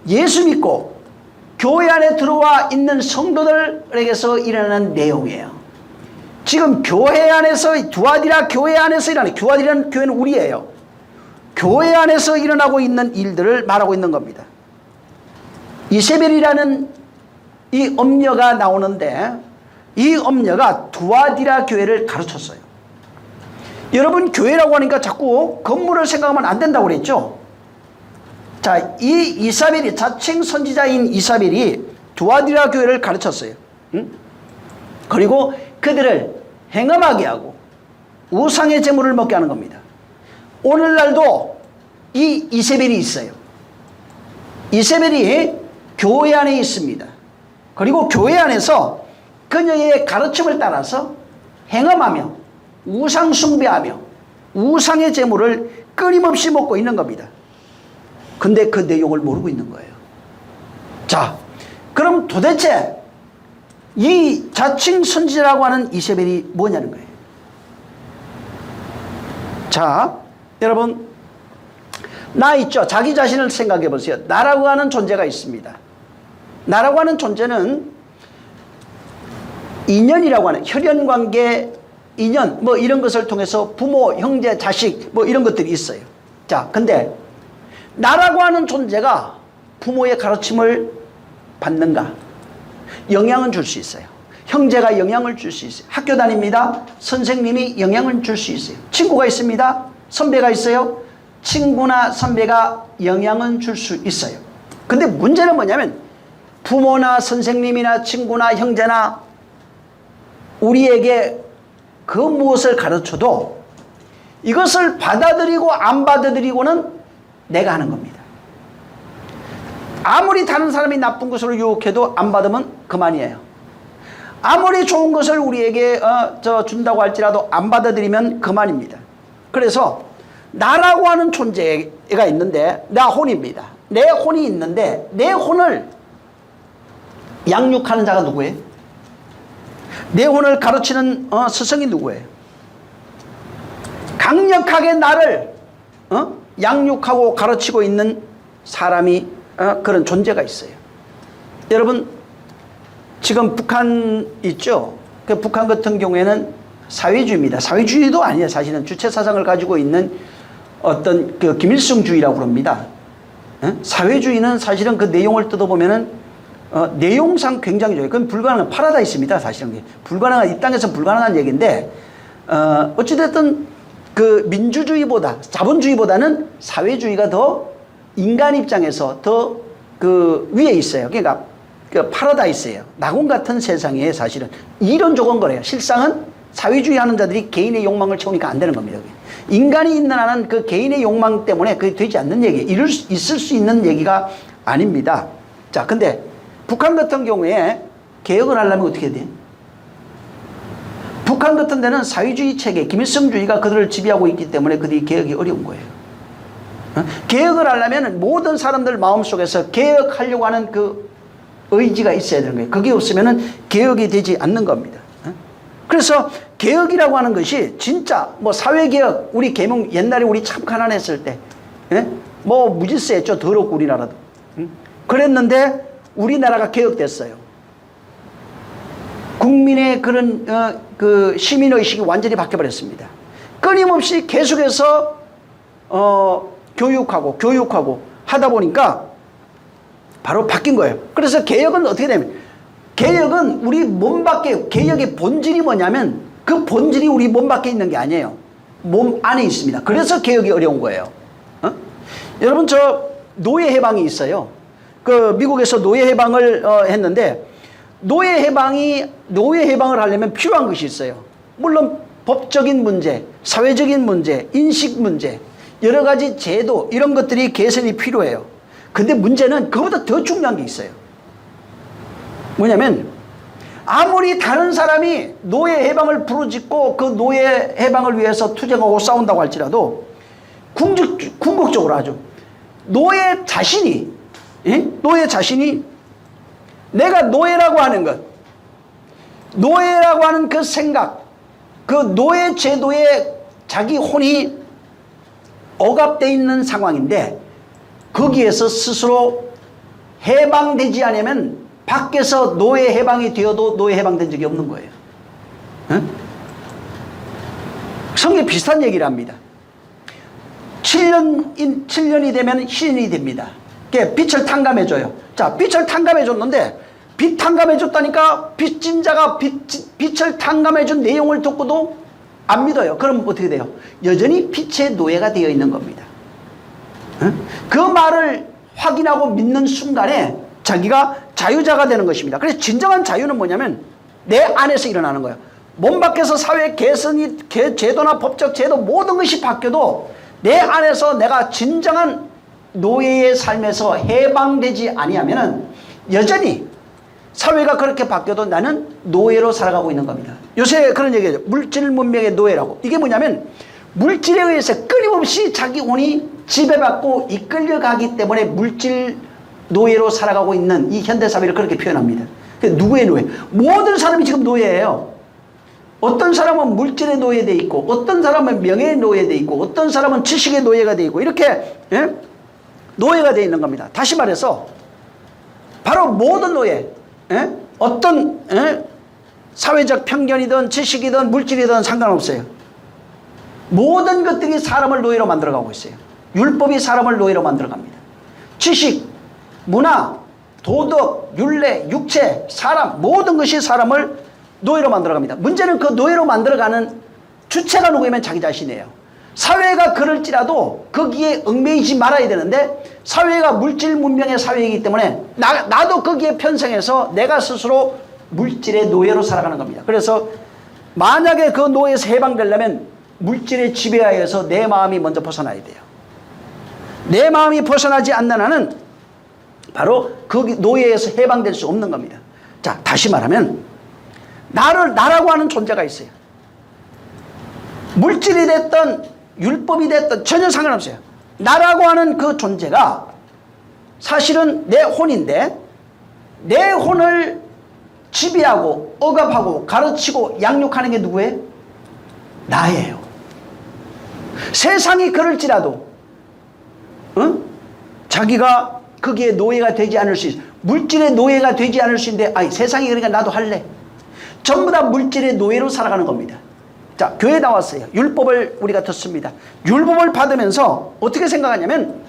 S1: 예수 믿고 교회 안에 들어와 있는 성도들에게서 일어나는 내용이에요. 지금 교회 안에서, 두아디라 교회 안에서 일어나는, 두아디라는 교회는 우리예요. 교회 안에서 일어나고 있는 일들을 말하고 있는 겁니다. 이세벨이라는 이 엄녀가 나오는데 이 엄녀가 두아디라 교회를 가르쳤어요. 여러분, 교회라고 하니까 자꾸 건물을 생각하면 안 된다고 그랬죠. 자, 이 이사벨이, 자칭 선지자인 이사벨이 두아디라 교회를 가르쳤어요. 그리고 그들을 행음하게 하고 우상의 제물을 먹게 하는 겁니다. 오늘날도 이 이세벨이 있어요. 이세벨이 교회 안에 있습니다. 그리고 교회 안에서 그녀의 가르침을 따라서 행음하며 우상 숭배하며 우상의 제물을 끊임없이 먹고 있는 겁니다. 근데 그 내용을 모르고 있는 거예요. 자, 그럼 그럼 도대체 이 자칭 선지자라고 하는 이세벨이 뭐냐는 거예요. 자, 여러분, 나 있죠? 자기 자신을 생각해 보세요. 나라고 하는 존재가 있습니다. 나라고 하는 존재는 인연이라고 하는 혈연관계, 인연 뭐 이런 것을 통해서 부모, 형제, 자식 뭐 이런 것들이 있어요. 자, 근데 나라고 하는 존재가 부모의 가르침을 받는가? 영향은 줄 수 있어요. 형제가 영향을 줄 수 있어요. 학교 다닙니다. 선생님이 영향을 줄 수 있어요. 친구가 있습니다. 선배가 있어요. 친구나 선배가 영향은 줄 수 있어요. 근데 문제는 뭐냐면 부모나 선생님이나 친구나 형제나 우리에게 그 무엇을 가르쳐도 이것을 받아들이고 안 받아들이고는 내가 하는 겁니다. 아무리 다른 사람이 나쁜 것으로 유혹해도 안 받으면 그만이에요. 아무리 좋은 것을 우리에게 준다고 할지라도 안 받아들이면 그만입니다. 그래서 나라고 하는 존재가 있는데, 나 혼입니다. 내 혼이 있는데 내 혼을 양육하는 자가 누구예요? 내 혼을 가르치는 스승이 누구예요? 강력하게 나를 양육하고 가르치고 있는 사람이 그런 존재가 있어요. 여러분, 지금 북한 있죠? 그 북한 같은 경우에는 사회주의입니다. 사회주의도 아니에요. 사실은 주체사상을 가지고 있는 어떤 그 김일성주의라고 그럽니다. 사회주의는 사실은 그 내용을 뜯어보면은 내용상 굉장히 좋아요. 그건 불가능한 파라다이스입니다. 사실은 불가능한, 이 땅에서 불가능한 얘기인데 어찌됐든 그 민주주의보다, 자본주의보다는 사회주의가 더 인간 입장에서 더 그 위에 있어요. 그러니까 그 파라다이스예요. 낙원 같은 세상에 사실은 이론적인 거래요. 실상은 사회주의 하는 자들이 개인의 욕망을 채우니까 안 되는 겁니다. 인간이 있는 한은 그 개인의 욕망 때문에 그게 되지 않는 얘기, 있을 수 있는 얘기가 아닙니다. 자, 근데 북한 같은 경우에 개혁을 하려면 어떻게 해야 돼? 북한 같은 데는 사회주의 체계, 김일성주의가 그들을 지배하고 있기 때문에 그들이 개혁이 어려운 거예요. 개혁을 하려면 모든 사람들 마음속에서 개혁하려고 하는 그 의지가 있어야 되는 거예요. 그게 없으면 개혁이 되지 않는 겁니다. 그래서 개혁이라고 하는 것이 진짜 뭐 사회개혁, 우리 개명 옛날에 우리 참 가난했을 때 뭐 무질서 했죠. 더럽고 우리나라도. 그랬는데 우리나라가 개혁됐어요. 국민의 그런 그 시민의식이 완전히 바뀌어버렸습니다. 끊임없이 계속해서 교육하고 하다 보니까 바로 바뀐 거예요. 그래서 개혁은 어떻게 되면, 개혁은 우리 몸 밖에, 개혁의 본질이 뭐냐면 그 본질이 우리 몸 밖에 있는 게 아니에요. 몸 안에 있습니다. 그래서 개혁이 어려운 거예요. 여러분, 저 노예 해방이 있어요. 그 미국에서 노예 해방을 했는데, 노예 해방을 하려면 필요한 것이 있어요. 물론 법적인 문제, 사회적인 문제, 인식 문제, 여러 가지 제도, 이런 것들이 개선이 필요해요. 근데 문제는 그보다 더 중요한 게 있어요. 뭐냐면 아무리 다른 사람이 노예 해방을 부르짖고 그 노예 해방을 위해서 투쟁하고 싸운다고 할지라도 궁극적으로 아주 노예 자신이 내가 노예라고 하는 것, 노예라고 하는 그 생각, 그 노예 제도에 자기 혼이 억압되어 있는 상황인데 거기에서 스스로 해방되지 않으면 밖에서 노예 해방이 되어도 노예 해방된 적이 없는 거예요. 성경에 비슷한 얘기를 합니다. 7년이 되면 신이 됩니다. 빛을 탕감해줘요. 자, 빛을 탕감해줬는데 빛 탕감해줬다니까 빚진 자가 빛을 탕감해준 내용을 듣고도 안 믿어요. 그럼 어떻게 돼요? 여전히 빛의 노예가 되어 있는 겁니다. 그 말을 확인하고 믿는 순간에 자기가 자유자가 되는 것입니다. 그래서 진정한 자유는 뭐냐면 내 안에서 일어나는 거예요. 몸 밖에서 사회 개선이, 제도나 법적 제도 모든 것이 바뀌어도 내 안에서 내가 진정한 노예의 삶에서 해방되지 아니하면은 여전히 사회가 그렇게 바뀌어도 나는 노예로 살아가고 있는 겁니다. 요새 그런 얘기죠. 물질 문명의 노예라고. 이게 뭐냐면 물질에 의해서 끊임없이 자기 혼이 지배받고 이끌려가기 때문에 물질 노예로 살아가고 있는 이 현대사회를 그렇게 표현합니다. 누구의 노예? 모든 사람이 지금 노예예요. 어떤 사람은 물질의 노예돼 있고, 어떤 사람은 명예의 노예돼 있고, 어떤 사람은 지식의 노예가 돼 있고, 이렇게 노예가 돼 있는 겁니다. 다시 말해서 바로 모든 노예, 어떤 사회적 편견이든 지식이든 물질이든 상관없어요. 모든 것들이 사람을 노예로 만들어가고 있어요. 율법이 사람을 노예로 만들어갑니다. 지식, 문화, 도덕, 윤례, 육체, 사람, 모든 것이 사람을 노예로 만들어갑니다. 문제는 그 노예로 만들어가는 주체가 누구냐면 자기 자신이에요. 사회가 그럴지라도 거기에 얽매이지 말아야 되는데, 사회가 물질 문명의 사회이기 때문에 나도 거기에 편성해서 내가 스스로 물질의 노예로 살아가는 겁니다. 그래서 만약에 그 노예에서 해방되려면 물질의 지배하에서 내 마음이 먼저 벗어나야 돼요. 내 마음이 벗어나지 않는 한은 바로 그 노예에서 해방될 수 없는 겁니다. 자, 다시 말하면 나라고 하는 존재가 있어요. 물질이 됐든 율법이 됐든 전혀 상관없어요. 나라고 하는 그 존재가 사실은 내 혼인데, 내 혼을 지배하고 억압하고 가르치고 양육하는 게 누구예요? 나예요. 세상이 그럴지라도 자기가 거기에 노예가 되지 않을 수 있어요. 물질의 노예가 되지 않을 수 있는데, 아니 세상이 그러니까 나도 할래. 전부 다 물질의 노예로 살아가는 겁니다. 자, 교회 나왔어요. 율법을 우리가 듣습니다. 율법을 받으면서 어떻게 생각하냐면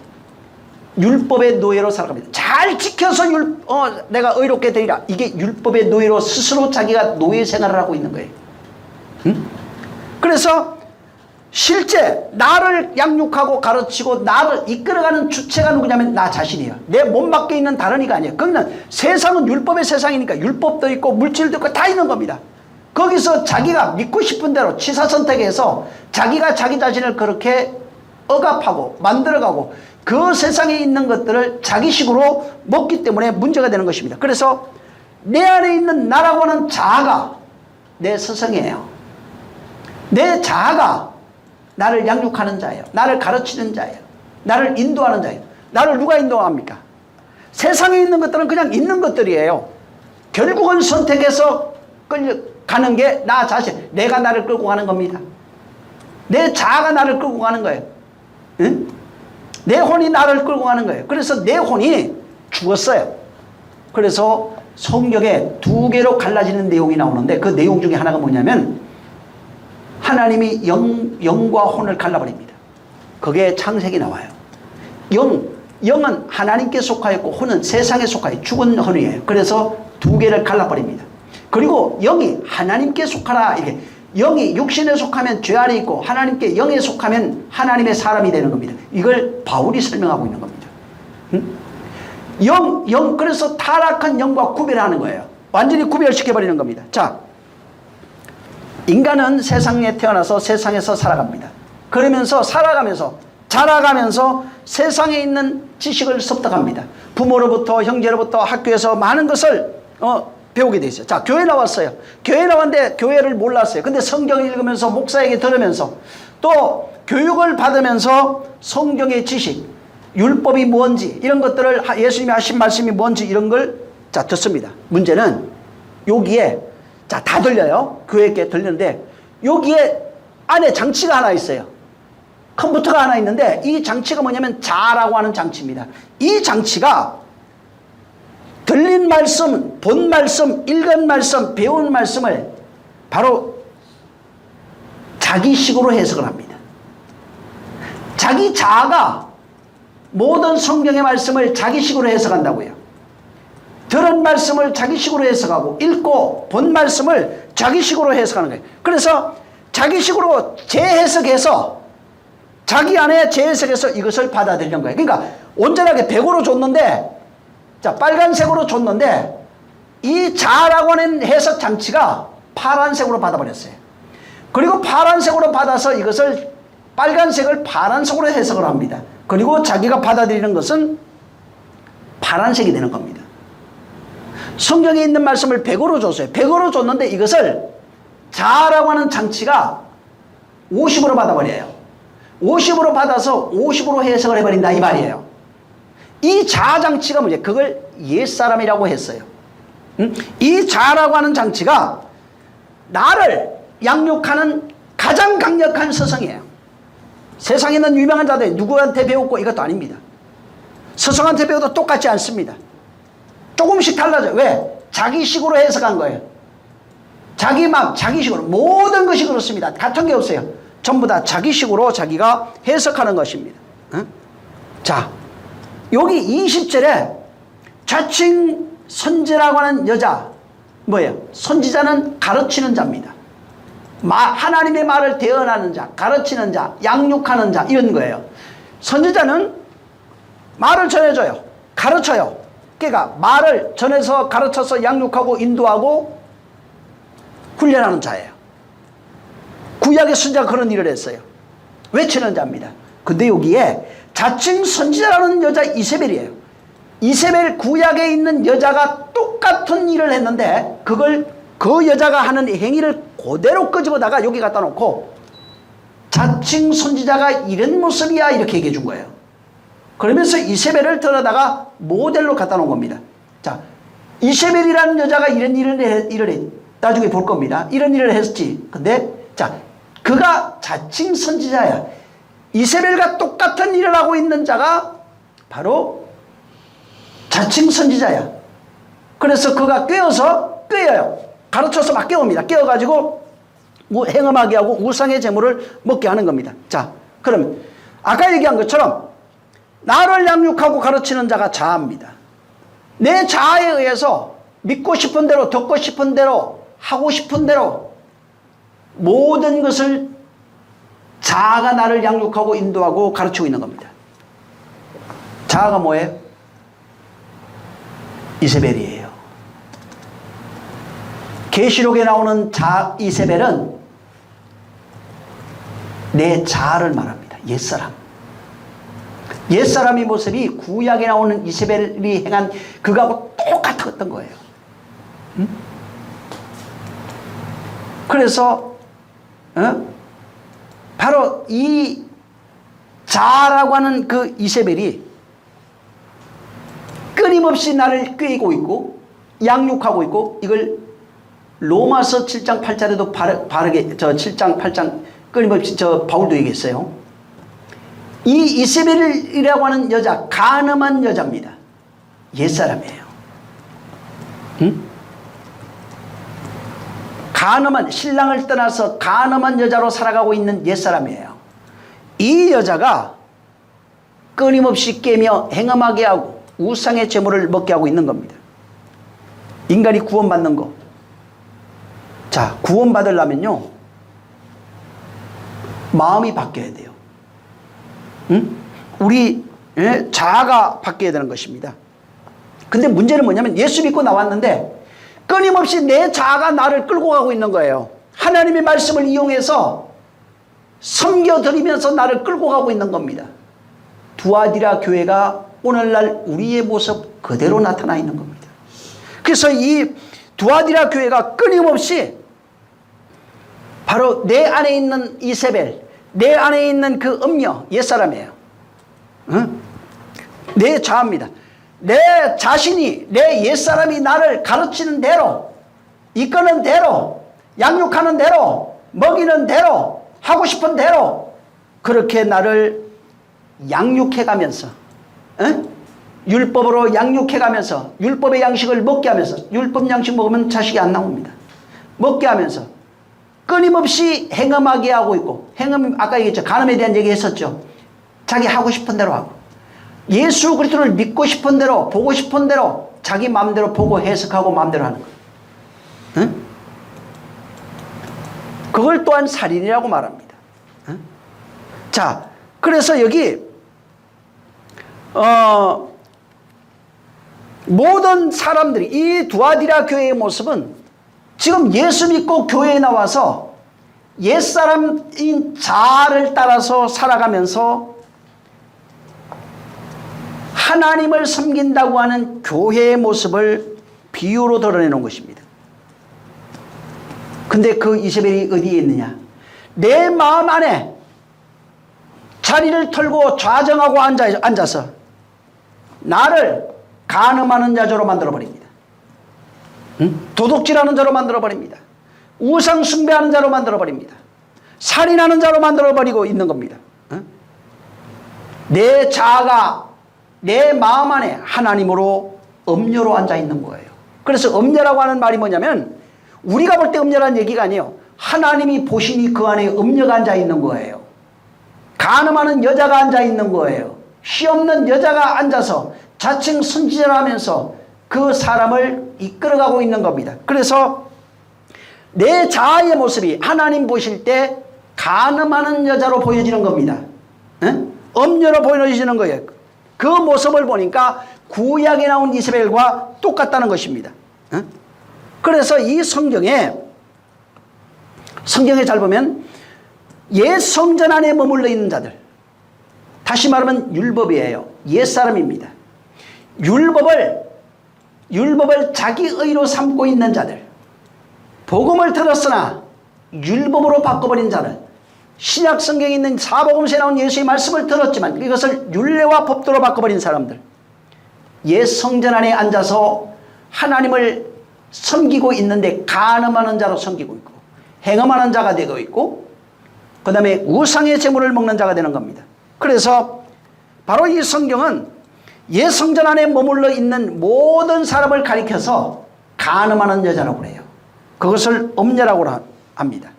S1: 율법의 노예로 살아갑니다. 잘 지켜서 내가 의롭게 되리라. 이게 율법의 노예로 스스로 자기가 노예 생활을 하고 있는 거예요. 그래서 실제 나를 양육하고 가르치고 나를 이끌어가는 주체가 누구냐면 나 자신이에요. 내 몸 밖에 있는 다른 이가 아니에요. 그러면 세상은 율법의 세상이니까 율법도 있고 물질도 있고 다 있는 겁니다. 거기서 자기가 믿고 싶은 대로 취사선택해서 자기가 자기 자신을 그렇게 억압하고 만들어가고 그 세상에 있는 것들을 자기식으로 먹기 때문에 문제가 되는 것입니다. 그래서 내 안에 있는 나라고 하는 자아가 내 스승이에요. 내 자아가 나를 양육하는 자예요. 나를 가르치는 자예요. 나를 인도하는 자예요. 나를 누가 인도합니까? 세상에 있는 것들은 그냥 있는 것들이에요. 결국은 선택해서 끌려가는 게 나 자신, 내가 나를 끌고 가는 겁니다. 내 자아가 나를 끌고 가는 거예요. 응? 내 혼이 나를 끌고 가는 거예요. 그래서 내 혼이 죽었어요. 그래서 성경에 두 개로 갈라지는 내용이 나오는데, 그 내용 중에 하나가 뭐냐면 하나님이 영과 혼을 갈라버립니다. 그게 창세기 나와요. 영은 하나님께 속하였고 혼은 세상에 속하여 죽은 혼이에요. 그래서 두 개를 갈라버립니다. 그리고 영이 하나님께 속하라, 이게 영이 육신에 속하면 죄 안에 있고 하나님께 영에 속하면 하나님의 사람이 되는 겁니다. 이걸 바울이 설명하고 있는 겁니다. 그래서 타락한 영과 구별하는 거예요. 완전히 구별시켜버리는 겁니다. 자, 인간은 세상에 태어나서 세상에서 살아갑니다. 그러면서 살아가면서 자라가면서 세상에 있는 지식을 습득합니다. 부모로부터, 형제로부터, 학교에서 많은 것을 배우게 돼 있어요. 자, 교회 나왔어요. 교회 나왔는데 교회를 몰랐어요. 근데 성경을 읽으면서 목사에게 들으면서 또 교육을 받으면서 성경의 지식, 율법이 뭔지 이런 것들을 예수님이 하신 말씀이 뭔지 이런 걸 자 듣습니다. 문제는 여기에 자 다 들려요. 교회께 들리는데 여기에 안에 장치가 하나 있어요. 컴퓨터가 하나 있는데 이 장치가 뭐냐면 자아라고 하는 장치입니다. 이 장치가 들린 말씀, 본 말씀, 읽은 말씀, 배운 말씀을 바로 자기식으로 해석을 합니다. 자기 자아가 모든 성경의 말씀을 자기식으로 해석한다고요. 들은 말씀을 자기식으로 해석하고 읽고 본 말씀을 자기식으로 해석하는 거예요. 그래서 자기식으로 재해석해서 자기 안에 재해석해서 이것을 받아들이는 거예요. 그러니까 온전하게 100으로 줬는데 자, 빨간색으로 줬는데 이 자라고 하는 해석 장치가 파란색으로 받아버렸어요. 그리고 파란색으로 받아서 이것을 빨간색을 파란색으로 해석을 합니다. 그리고 자기가 받아들이는 것은 파란색이 되는 겁니다. 성경에 있는 말씀을 100으로 줬어요. 100으로 줬는데 이것을 자라고 하는 장치가 50으로 받아버려요. 50으로 받아서 50으로 해석을 해버린다 이 말이에요. 이 자아장치가 뭐냐? 그걸 옛사람이라고 했어요. 이 자아라고 하는 장치가 나를 양육하는 가장 강력한 서성이에요. 세상에 있는 유명한 자들 누구한테 배웠고 이것도 아닙니다. 스승한테 배워도 똑같지 않습니다. 조금씩 달라져요. 왜? 자기식으로 해석한 거예요. 자기 마음, 자기식으로. 모든 것이 그렇습니다. 같은 게 없어요. 전부 다 자기식으로 자기가 해석하는 것입니다. 자, 여기 20절에 자칭 선지라고 하는 여자, 뭐예요? 선지자는 가르치는 자입니다. 하나님의 말을 대언하는 자, 가르치는 자, 양육하는 자, 이런 거예요. 선지자는 말을 전해줘요. 가르쳐요. 그러니까 말을 전해서 가르쳐서 양육하고 인도하고 훈련하는 자예요. 구약의 선지자가 그런 일을 했어요. 외치는 자입니다. 근데 여기에 자칭 선지자라는 여자 이세벨이에요. 이세벨 구약에 있는 여자가 똑같은 일을 했는데 그걸 그 여자가 하는 행위를 그대로 끄집어다가 여기 갖다 놓고 자칭 선지자가 이런 모습이야 이렇게 얘기해 준 거예요. 그러면서 이세벨을 들어다가 모델로 갖다 놓은 겁니다. 자, 이세벨이라는 여자가 이런 일을 해. 나중에 볼 겁니다. 이런 일을 했지. 근데 자, 그가 자칭 선지자야. 이세벨과 똑같은 일을 하고 있는 자가 바로 자칭 선지자야. 그래서 그가 꿰어요. 가르쳐서 막 깨웁니다. 깨워가지고 행음하게 하고 우상의 제물을 먹게 하는 겁니다. 자, 그러면 아까 얘기한 것처럼 나를 양육하고 가르치는 자가 자아입니다. 내 자아에 의해서 믿고 싶은 대로, 듣고 싶은 대로, 하고 싶은 대로 모든 것을 자아가 나를 양육하고 인도하고 가르치고 있는 겁니다. 자아가 뭐예요? 이세벨이에요. 계시록에 나오는 이세벨은 내 자아를 말합니다. 옛사람. 옛사람의 모습이 구약에 나오는 이세벨이 행한 그거하고 똑같았던 거예요. 그래서 바로 이 자아라고 하는 그 이세벨이 끊임없이 나를 꾀고 있고 양육하고 있고 이걸 로마서 7장 8절에도 바르게 7장 8장 끊임없이 바울도 얘기했어요. 이 이세벨이라고 하는 여자 간음한 여자입니다. 옛사람이에요. 간음한 신랑을 떠나서 간음한 여자로 살아가고 있는 옛사람이에요. 이 여자가 끊임없이 깨며 행음하게 하고 우상의 제물을 먹게 하고 있는 겁니다. 인간이 구원받는 거. 자, 구원받으려면요 마음이 바뀌어야 돼요. 우리 자아가 바뀌어야 되는 것입니다. 근데 문제는 뭐냐면 예수 믿고 나왔는데 끊임없이 내 자아가 나를 끌고 가고 있는 거예요. 하나님의 말씀을 이용해서 섬겨드리면서 나를 끌고 가고 있는 겁니다. 두아디라 교회가 오늘날 우리의 모습 그대로 나타나 있는 겁니다. 그래서 이 두아디라 교회가 끊임없이 바로 내 안에 있는 이세벨, 내 안에 있는 그 음녀, 옛사람이에요. 내 자아입니다. 내 자신이, 내 옛사람이 나를 가르치는 대로, 이끄는 대로, 양육하는 대로, 먹이는 대로, 하고 싶은 대로 그렇게 나를 양육해가면서 율법으로 양육해가면서 율법의 양식을 먹게 하면서 율법 양식 먹으면 자식이 안 나옵니다. 먹게 하면서 끊임없이 행음하게 하고 있고 행음 아까 얘기했죠. 간음에 대한 얘기 했었죠. 자기 하고 싶은 대로 하고 예수 그리스도를 믿고 싶은 대로 보고 싶은 대로 자기 마음대로 보고 해석하고 마음대로 하는 거예요. 응? 그걸 또한 살인이라고 말합니다. 응? 자, 그래서 여기 모든 사람들이 이 두아디라 교회의 모습은 지금 예수 믿고 교회에 나와서 옛사람인 자아를 따라서 살아가면서 하나님을 섬긴다고 하는 교회의 모습을 비유로 드러내는 것입니다. 근데 그 이세벨이 어디에 있느냐? 내 마음 안에 자리를 털고 좌정하고 앉아서 나를 간음하는 자로 만들어버립니다. 도둑질하는 자로 만들어버립니다. 우상 숭배하는 자로 만들어버립니다. 살인하는 자로 만들어버리고 있는 겁니다. 내 자아가 내 마음 안에 하나님으로 음녀로 앉아있는 거예요. 그래서 음녀라고 하는 말이 뭐냐면 우리가 볼 때 음녀라는 얘기가 아니에요. 하나님이 보시니 그 안에 음녀가 앉아있는 거예요. 간음하는 여자가 앉아있는 거예요. 시 없는 여자가 앉아서 자칭 선지자라면서 그 사람을 이끌어가고 있는 겁니다. 그래서 내 자아의 모습이 하나님 보실 때 간음하는 여자로 보여지는 겁니다. 음녀로 보여지는 거예요. 그 모습을 보니까 구약에 나온 이세벨과 똑같다는 것입니다. 그래서 이 성경에 잘 보면 옛 성전 안에 머물러 있는 자들, 다시 말하면 율법이에요. 옛사람입니다. 율법을 자기 의로 삼고 있는 자들, 복음을 들었으나 율법으로 바꿔버린 자들, 신약 성경에 있는 사복음서에 나온 예수의 말씀을 들었지만 이것을 율례와 법도로 바꿔버린 사람들, 옛 성전 안에 앉아서 하나님을 섬기고 있는데 간음하는 자로 섬기고 있고 행음하는 자가 되고 있고 그 다음에 우상의 제물을 먹는 자가 되는 겁니다. 그래서 바로 이 성경은 옛 성전 안에 머물러 있는 모든 사람을 가리켜서 간음하는 여자라고 그래요. 그것을 음녀라고 합니다.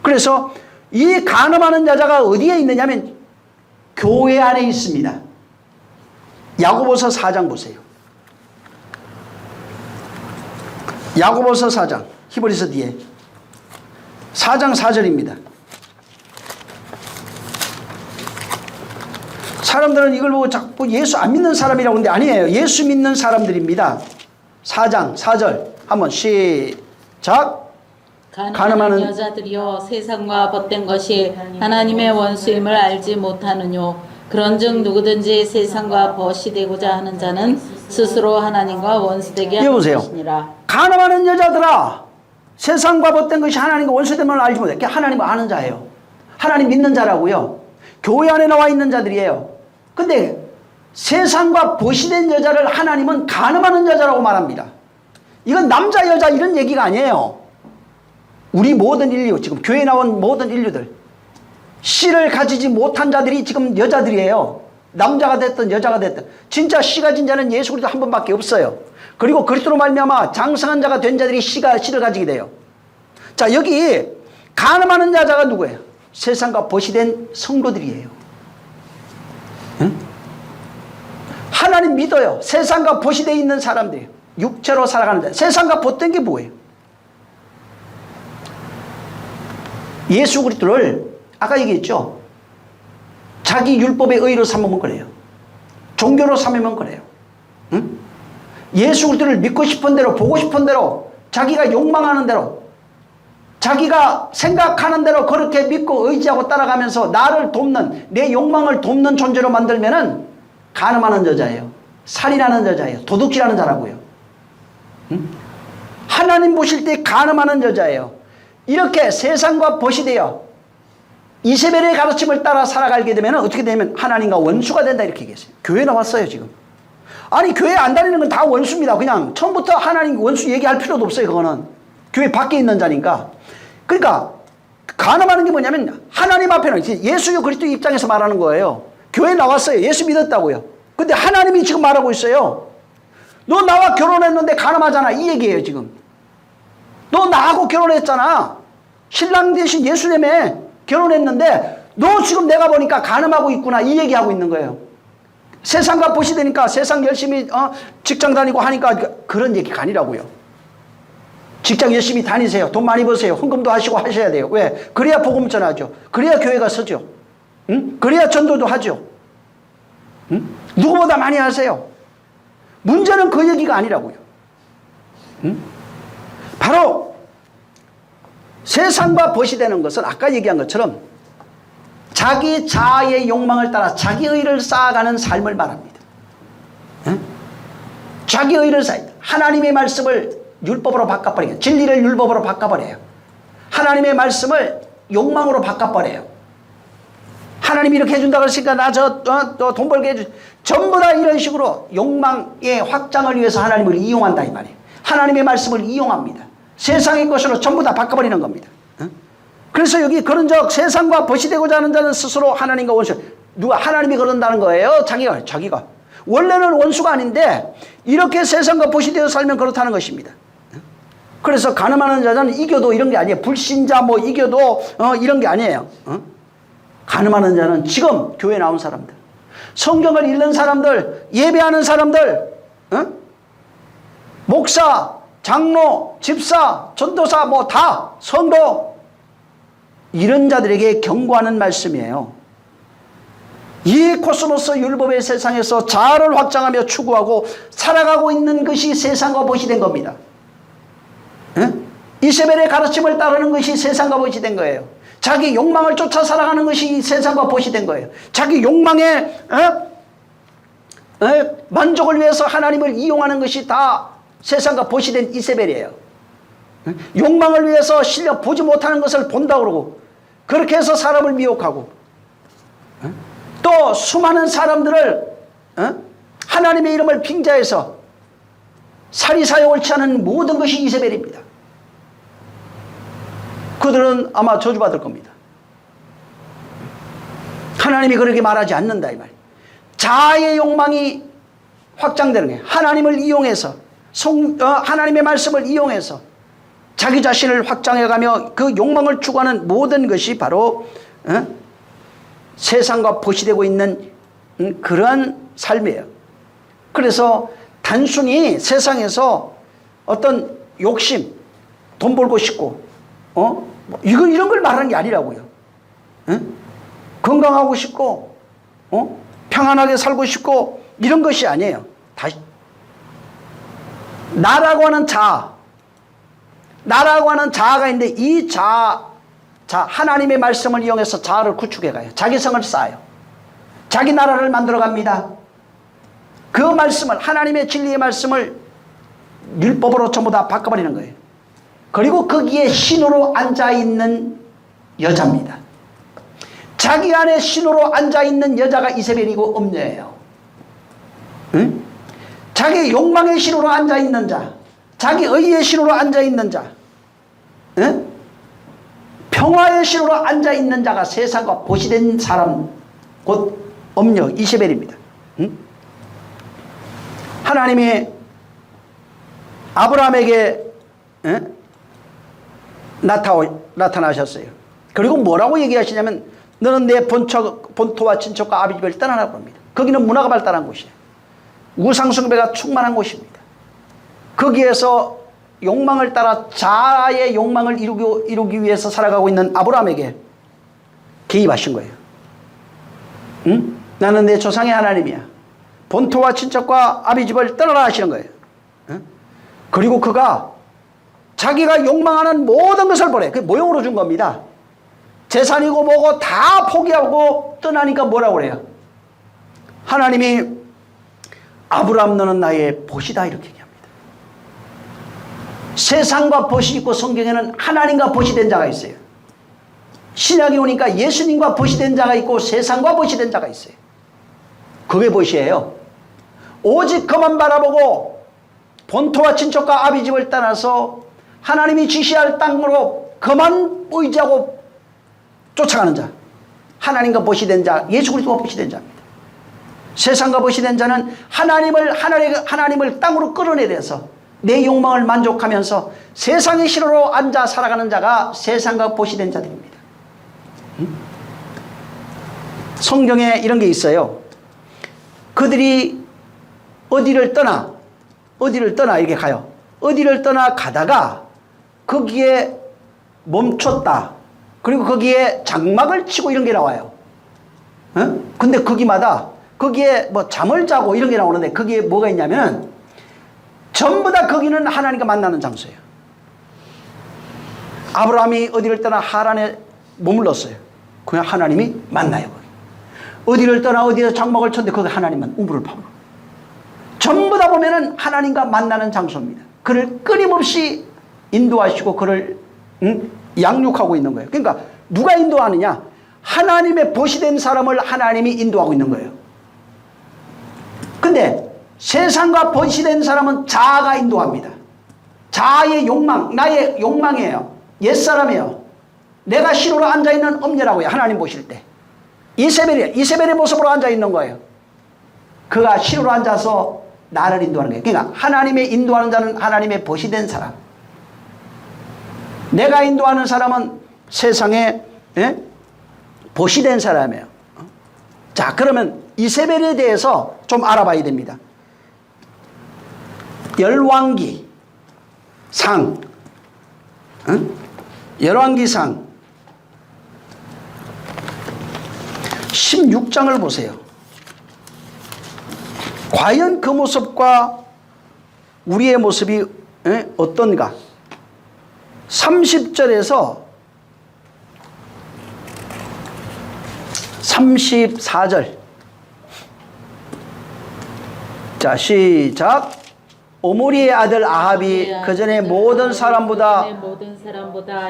S1: 그래서 이 간음하는 여자가 어디에 있느냐면 교회 안에 있습니다. 야고보서 4장 보세요. 야고보서 4장, 히브리서 뒤에 4장 4절입니다. 사람들은 이걸 보고 자꾸 예수 안 믿는 사람이라고 하는데 아니에요. 예수 믿는 사람들입니다. 4장 4절 한번 시작.
S2: 가늠하는 여자들이여 세상과 벗된 것이 하나님의 원수임을 알지 못하느뇨. 그런즉 누구든지 세상과 벗이 되고자 하는 자는 스스로 하나님과 원수되게 하는 것이니라.
S1: 간음하는 여자들아, 세상과 벗된 것이 하나님과 원수됨을 알지 못해. 하나님을 아는 자예요. 하나님 믿는 자라고요. 교회 안에 나와 있는 자들이에요. 근데 세상과 벗이 된 여자를 하나님은 간음하는 여자라고 말합니다. 이건 남자 여자 이런 얘기가 아니에요. 우리 모든 인류, 지금 교회에 나온 모든 인류들, 씨를 가지지 못한 자들이 지금 여자들이에요. 남자가 됐든 여자가 됐든. 진짜 씨 가진 자는 예수 그리스도 한 번밖에 없어요. 그리고 그리스도로 말미암아 장성한 자가 된 자들이 씨를 가지게 돼요. 자, 여기 간음하는 여자가 누구예요? 세상과 벗이 된 성도들이에요. 응? 하나님 믿어요. 세상과 벗이 되어 있는 사람들이에요. 육체로 살아가는 자. 세상과 벗된 게 뭐예요? 예수 그리스도를 아까 얘기했죠. 자기 율법의 의로 삼으면 그래요. 종교로 삼으면 그래요. 응? 예수 그리스도를 믿고 싶은 대로 보고 싶은 대로 자기가 욕망하는 대로 자기가 생각하는 대로 그렇게 믿고 의지하고 따라가면서 나를 돕는 내 욕망을 돕는 존재로 만들면은 간음하는 여자예요. 살인하는 여자예요. 도둑질하는 자라고요. 응? 하나님 보실 때 간음하는 여자예요. 이렇게 세상과 벗이 되어 이세벨의 가르침을 따라 살아가게 되면 어떻게 되면 하나님과 원수가 된다 이렇게 얘기했어요. 교회 나왔어요 지금. 아니 교회 안 다니는 건 다 원수입니다. 그냥 처음부터 하나님 원수 얘기할 필요도 없어요. 그거는 교회 밖에 있는 자니까. 그러니까 간음하는 게 뭐냐면 하나님 앞에는 예수 그리스도 입장에서 말하는 거예요. 교회 나왔어요. 예수 믿었다고요. 근데 하나님이 지금 말하고 있어요. 너 나와 결혼했는데 간음하잖아 이 얘기예요 지금. 너 나하고 결혼했잖아. 신랑 대신 예수 때문에 결혼했는데 너 지금 내가 보니까 간음하고 있구나 이 얘기하고 있는 거예요. 세상과 벗이 되니까 세상 열심히 직장 다니고 하니까 그런 얘기가 아니라고요. 직장 열심히 다니세요. 돈 많이 버세요. 헌금도 하시고 하셔야 돼요. 왜? 그래야 복음 전하죠. 그래야 교회가 서죠. 응? 그래야 전도도 하죠. 응? 누구보다 많이 하세요. 문제는 그 얘기가 아니라고요. 응? 바로 세상과 벗이 되는 것은 아까 얘기한 것처럼 자기 자아의 욕망을 따라 자기 의를 쌓아가는 삶을 말합니다. 응? 자기 의를 하나님의 말씀을 율법으로 바꿔버려요. 진리를 율법으로 바꿔버려요. 하나님의 말씀을 욕망으로 바꿔버려요. 하나님이 이렇게 해준다고 했으니까 나 돈 벌게 해주. 전부 다 이런 식으로 욕망의 확장을 위해서 하나님을 이용한다 이 말이에요. 하나님의 말씀을 이용합니다. 세상의 것으로 전부 다 바꿔버리는 겁니다. 그래서 여기 그런즉 세상과 벗이되고자 하는 자는 스스로 하나님과 원수. 누가 하나님이 그런다는 거예요? 자기가. 원래는 원수가 아닌데 이렇게 세상과 벗이되어 살면 그렇다는 것입니다. 그래서 가늠하는 자는 이겨도 이런 게 아니에요. 불신자 뭐 이겨도 이런 게 아니에요. 가늠하는 자는 지금 교회 나온 사람들, 성경을 읽는 사람들, 예배하는 사람들, 목사, 장로, 집사, 전도사 뭐 다 성도, 이런 자들에게 경고하는 말씀이에요. 이 코스모스 율법의 세상에서 자아를 확장하며 추구하고 살아가고 있는 것이 세상과 벗이 된 겁니다. 이세벨의 가르침을 따르는 것이 세상과 벗이 된 거예요. 자기 욕망을 쫓아 살아가는 것이 세상과 벗이 된 거예요. 자기 욕망의 만족을 위해서 하나님을 이용하는 것이 다 세상과 벗이 된 이세벨이에요. 욕망을 위해서 실력 보지 못하는 것을 본다고 그러고 그렇게 해서 사람을 미혹하고 또 수많은 사람들을 하나님의 이름을 빙자해서 사리사에 옳지 않은 모든 것이 이세벨입니다. 그들은 아마 저주받을 겁니다. 하나님이 그렇게 말하지 않는다 이 말이에요. 자아의 욕망이 확장되는 거예요. 하나님을 이용해서 하나님의 말씀을 이용해서 자기 자신을 확장해가며 그 욕망을 추구하는 모든 것이 바로 세상과 벗이 되고 있는 그러한 삶이에요. 그래서 단순히 세상에서 어떤 욕심, 돈 벌고 싶고 이런 걸 말하는 게 아니라고요. 건강하고 싶고 평안하게 살고 싶고 이런 것이 아니에요. 나라고 하는 자아가 있는데 이 하나님의 말씀을 이용해서 자아를 구축해 가요. 자기 성을 쌓아요. 자기 나라를 만들어 갑니다. 그 말씀을, 하나님의 진리의 말씀을 율법으로 전부 다 바꿔버리는 거예요. 그리고 거기에 신으로 앉아있는 여자입니다. 자기 안에 신으로 앉아있는 여자가 이세벨이고 음녀예요. 응? 자기 욕망의 신으로 앉아있는 자, 자기 의의 신으로 앉아있는 자, 응? 평화의 신으로 앉아있는 자가 세상과 벗이 된 사람, 곧 음녀 이세벨입니다. 응? 하나님이 아브라함에게 나타나셨어요. 그리고 뭐라고 얘기하시냐면 너는 내 본토와 친척과 아비집을 떠나라고 합니다. 거기는 문화가 발달한 곳이에요. 우상숭배가 충만한 곳입니다. 거기에서 욕망을 따라 자아의 욕망을 이루기 위해서 살아가고 있는 아브라함에게 개입하신 거예요. 응? 나는 내 조상의 하나님이야. 본토와 친척과 아비집을 떠나라 하시는 거예요. 응? 그리고 그가 자기가 욕망하는 모든 것을 버려요. 그게 모형으로 준 겁니다. 재산이고 뭐고 다 포기하고 떠나니까 뭐라고 그래요? 하나님이 아브라함 너는 나의 벗이다 이렇게 얘기합니다. 세상과 벗이 있고 성경에는 하나님과 벗이 된 자가 있어요. 신약이 오니까 예수님과 벗이 된 자가 있고 세상과 벗이 된 자가 있어요. 그게 벗이에요. 오직 그만 바라보고 본토와 친척과 아비집을 떠나서 하나님이 지시할 땅으로 그만 의지하고 쫓아가는 자, 하나님과 벗이 된 자, 예수 그리스도가 벗이 된 자입니다. 세상과 벗이 된 자는 하나님을 땅으로 끌어내려서 내 욕망을 만족하면서 세상의 신으로 앉아 살아가는 자가 세상과 벗이 된 자들입니다. 성경에 이런 게 있어요. 그들이 어디를 떠나 이렇게 가요. 어디를 떠나 가다가 거기에 멈췄다. 그리고 거기에 장막을 치고 이런 게 나와요. 근데 거기마다 거기에 뭐 잠을 자고 이런 게 나오는데 거기에 뭐가 있냐면 전부 다 거기는 하나님과 만나는 장소예요. 아브라함이 어디를 떠나 하란에 머물렀어요. 그냥 하나님이 만나요. 거기. 어디를 떠나 어디에 장막을 쳤는데 거기 하나님만 우물을 파고. 전부 다 보면은 하나님과 만나는 장소입니다. 그를 끊임없이 인도하시고 그를 양육하고 있는 거예요. 그러니까 누가 인도하느냐? 하나님의 벗이 된 사람을 하나님이 인도하고 있는 거예요. 근데 세상과 벗이 된 사람은 자아가 인도합니다. 자아의 욕망, 나의 욕망이에요. 옛사람이에요. 내가 시로로 앉아있는 엄녀라고요. 하나님 보실 때. 이세벨이에요. 이세벨의 모습으로 앉아있는 거예요. 그가 시로로 앉아서 나를 인도하는 거예요. 그러니까 하나님의 인도하는 자는 하나님의 벗이 된 사람. 내가 인도하는 사람은 세상에 벗이 된 사람이에요. 자, 그러면 이세벨에 대해서 좀 알아봐야 됩니다. 열왕기 상, 열왕기 상 16장을 보세요. 과연 그 모습과 우리의 모습이 어떤가? 30절에서 34절. 자, 시작. 오므리의 아들 아합이 그 전에 모든 사람보다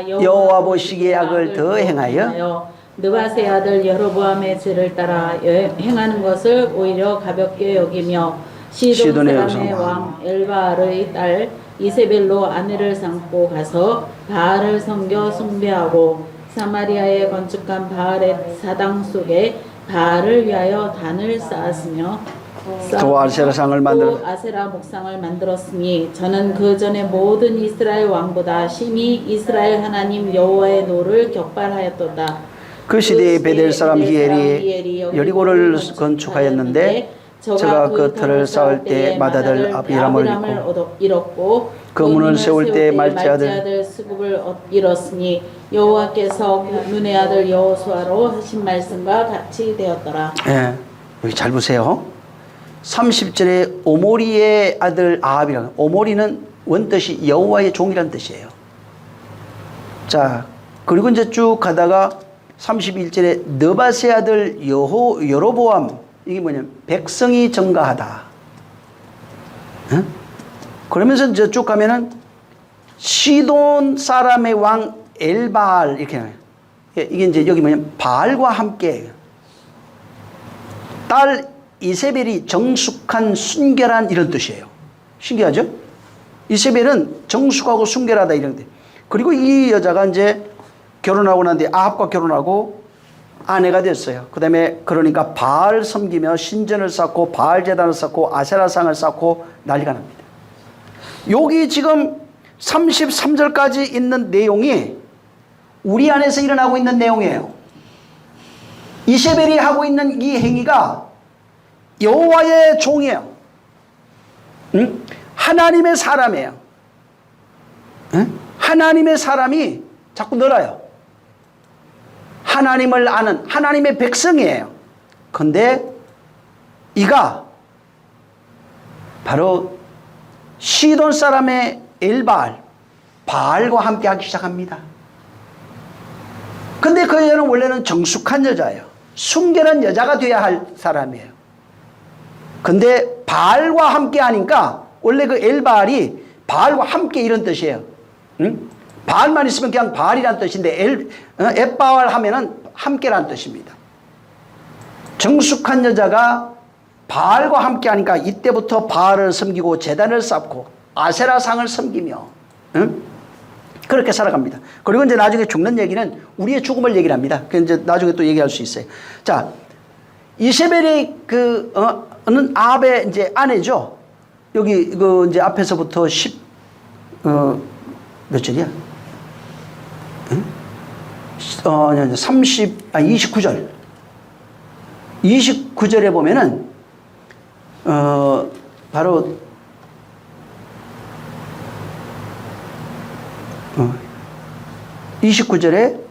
S1: 여호와 보시기에 악을 더 행하여
S2: 느밧의 아들 여로보암의 죄를 따라 행하는 것을 오히려 가볍게 여기며 시돈 사람의 왕 엘바알의 딸 이세벨로 아내를 삼고 가서 바알을 섬겨 숭배하고 사마리아에 건축한 바알의 사당 속에 바알을 위하여 단을 쌓았으며
S1: 또 아세라상을 만들어
S2: 아세라 목상을 만들었으니 저는 그 전에 모든 이스라엘 왕보다 심히 이스라엘 하나님 여호와의 노를 격발하였도다.
S1: 그 시대에 베델 사람 히엘이 여리고를 건축하였는데 저가 그 터를 쌓을 때 맏아들 아비람을
S2: 잃었고
S1: 그 문을 세울 때 말째
S2: 아들 스굽을 잃었으니 여호와께서 눈의 아들 여호수아로 하신 말씀과 같이 되었더라.
S1: 예, 여기 잘 보세요. 30절에 오모리의 아들 아합이라고. 오모리는 원뜻이 여호와의 종이라는 뜻이에요. 자, 그리고 이제 쭉 가다가 31절에 느밧의 아들 여로보암, 이게 뭐냐면 백성이 증가하다. 응? 그러면서 이제 쭉 가면은 시돈 사람의 왕 엘바알 이렇게 나와요. 이게 이제 여기 뭐냐면 바알과 함께 딸 이세벨이 정숙한 순결한 이런 뜻이에요. 신기하죠? 이세벨은 정숙하고 순결하다 이런 뜻. 그리고 이 여자가 이제 결혼하고 난 뒤에 아합과 결혼하고 아내가 됐어요. 그 다음에 그러니까 바알 섬기며 신전을 쌓고 바알 제단을 쌓고 아세라상을 쌓고 난리가 납니다. 여기 지금 33절까지 있는 내용이 우리 안에서 일어나고 있는 내용이에요. 이세벨이 하고 있는 이 행위가 여호와의 종이에요. 응? 하나님의 사람이에요. 응? 하나님의 사람이 자꾸 늘어요. 하나님을 아는 하나님의 백성이에요. 근데 이가 바로 시돈 사람의 엘바알, 바알과 함께 하기 시작합니다. 근데 그 여자는 원래는 정숙한 여자예요. 순결한 여자가 돼야 할 사람이에요. 근데 바알과 함께 하니까 원래 그 엘바알이 바알과 함께 이런 뜻이에요. 응? 바알만 있으면 그냥 바알이라는 뜻인데 엣바알 하면은 함께라는 뜻입니다. 정숙한 여자가 바알과 함께 하니까 이때부터 바알을 섬기고 제단을 쌓고 아세라상을 섬기며 응? 그렇게 살아갑니다. 그리고 이제 나중에 죽는 얘기는 우리의 죽음을 얘기를 합니다. 그 이제 나중에 또 얘기할 수 있어요. 자, 이세벨이 는 아합의 이제 아내죠. 여기 그 이제 앞에서부터 몇 절이야? 응? 29절. 29절에 보면은 바로 29절에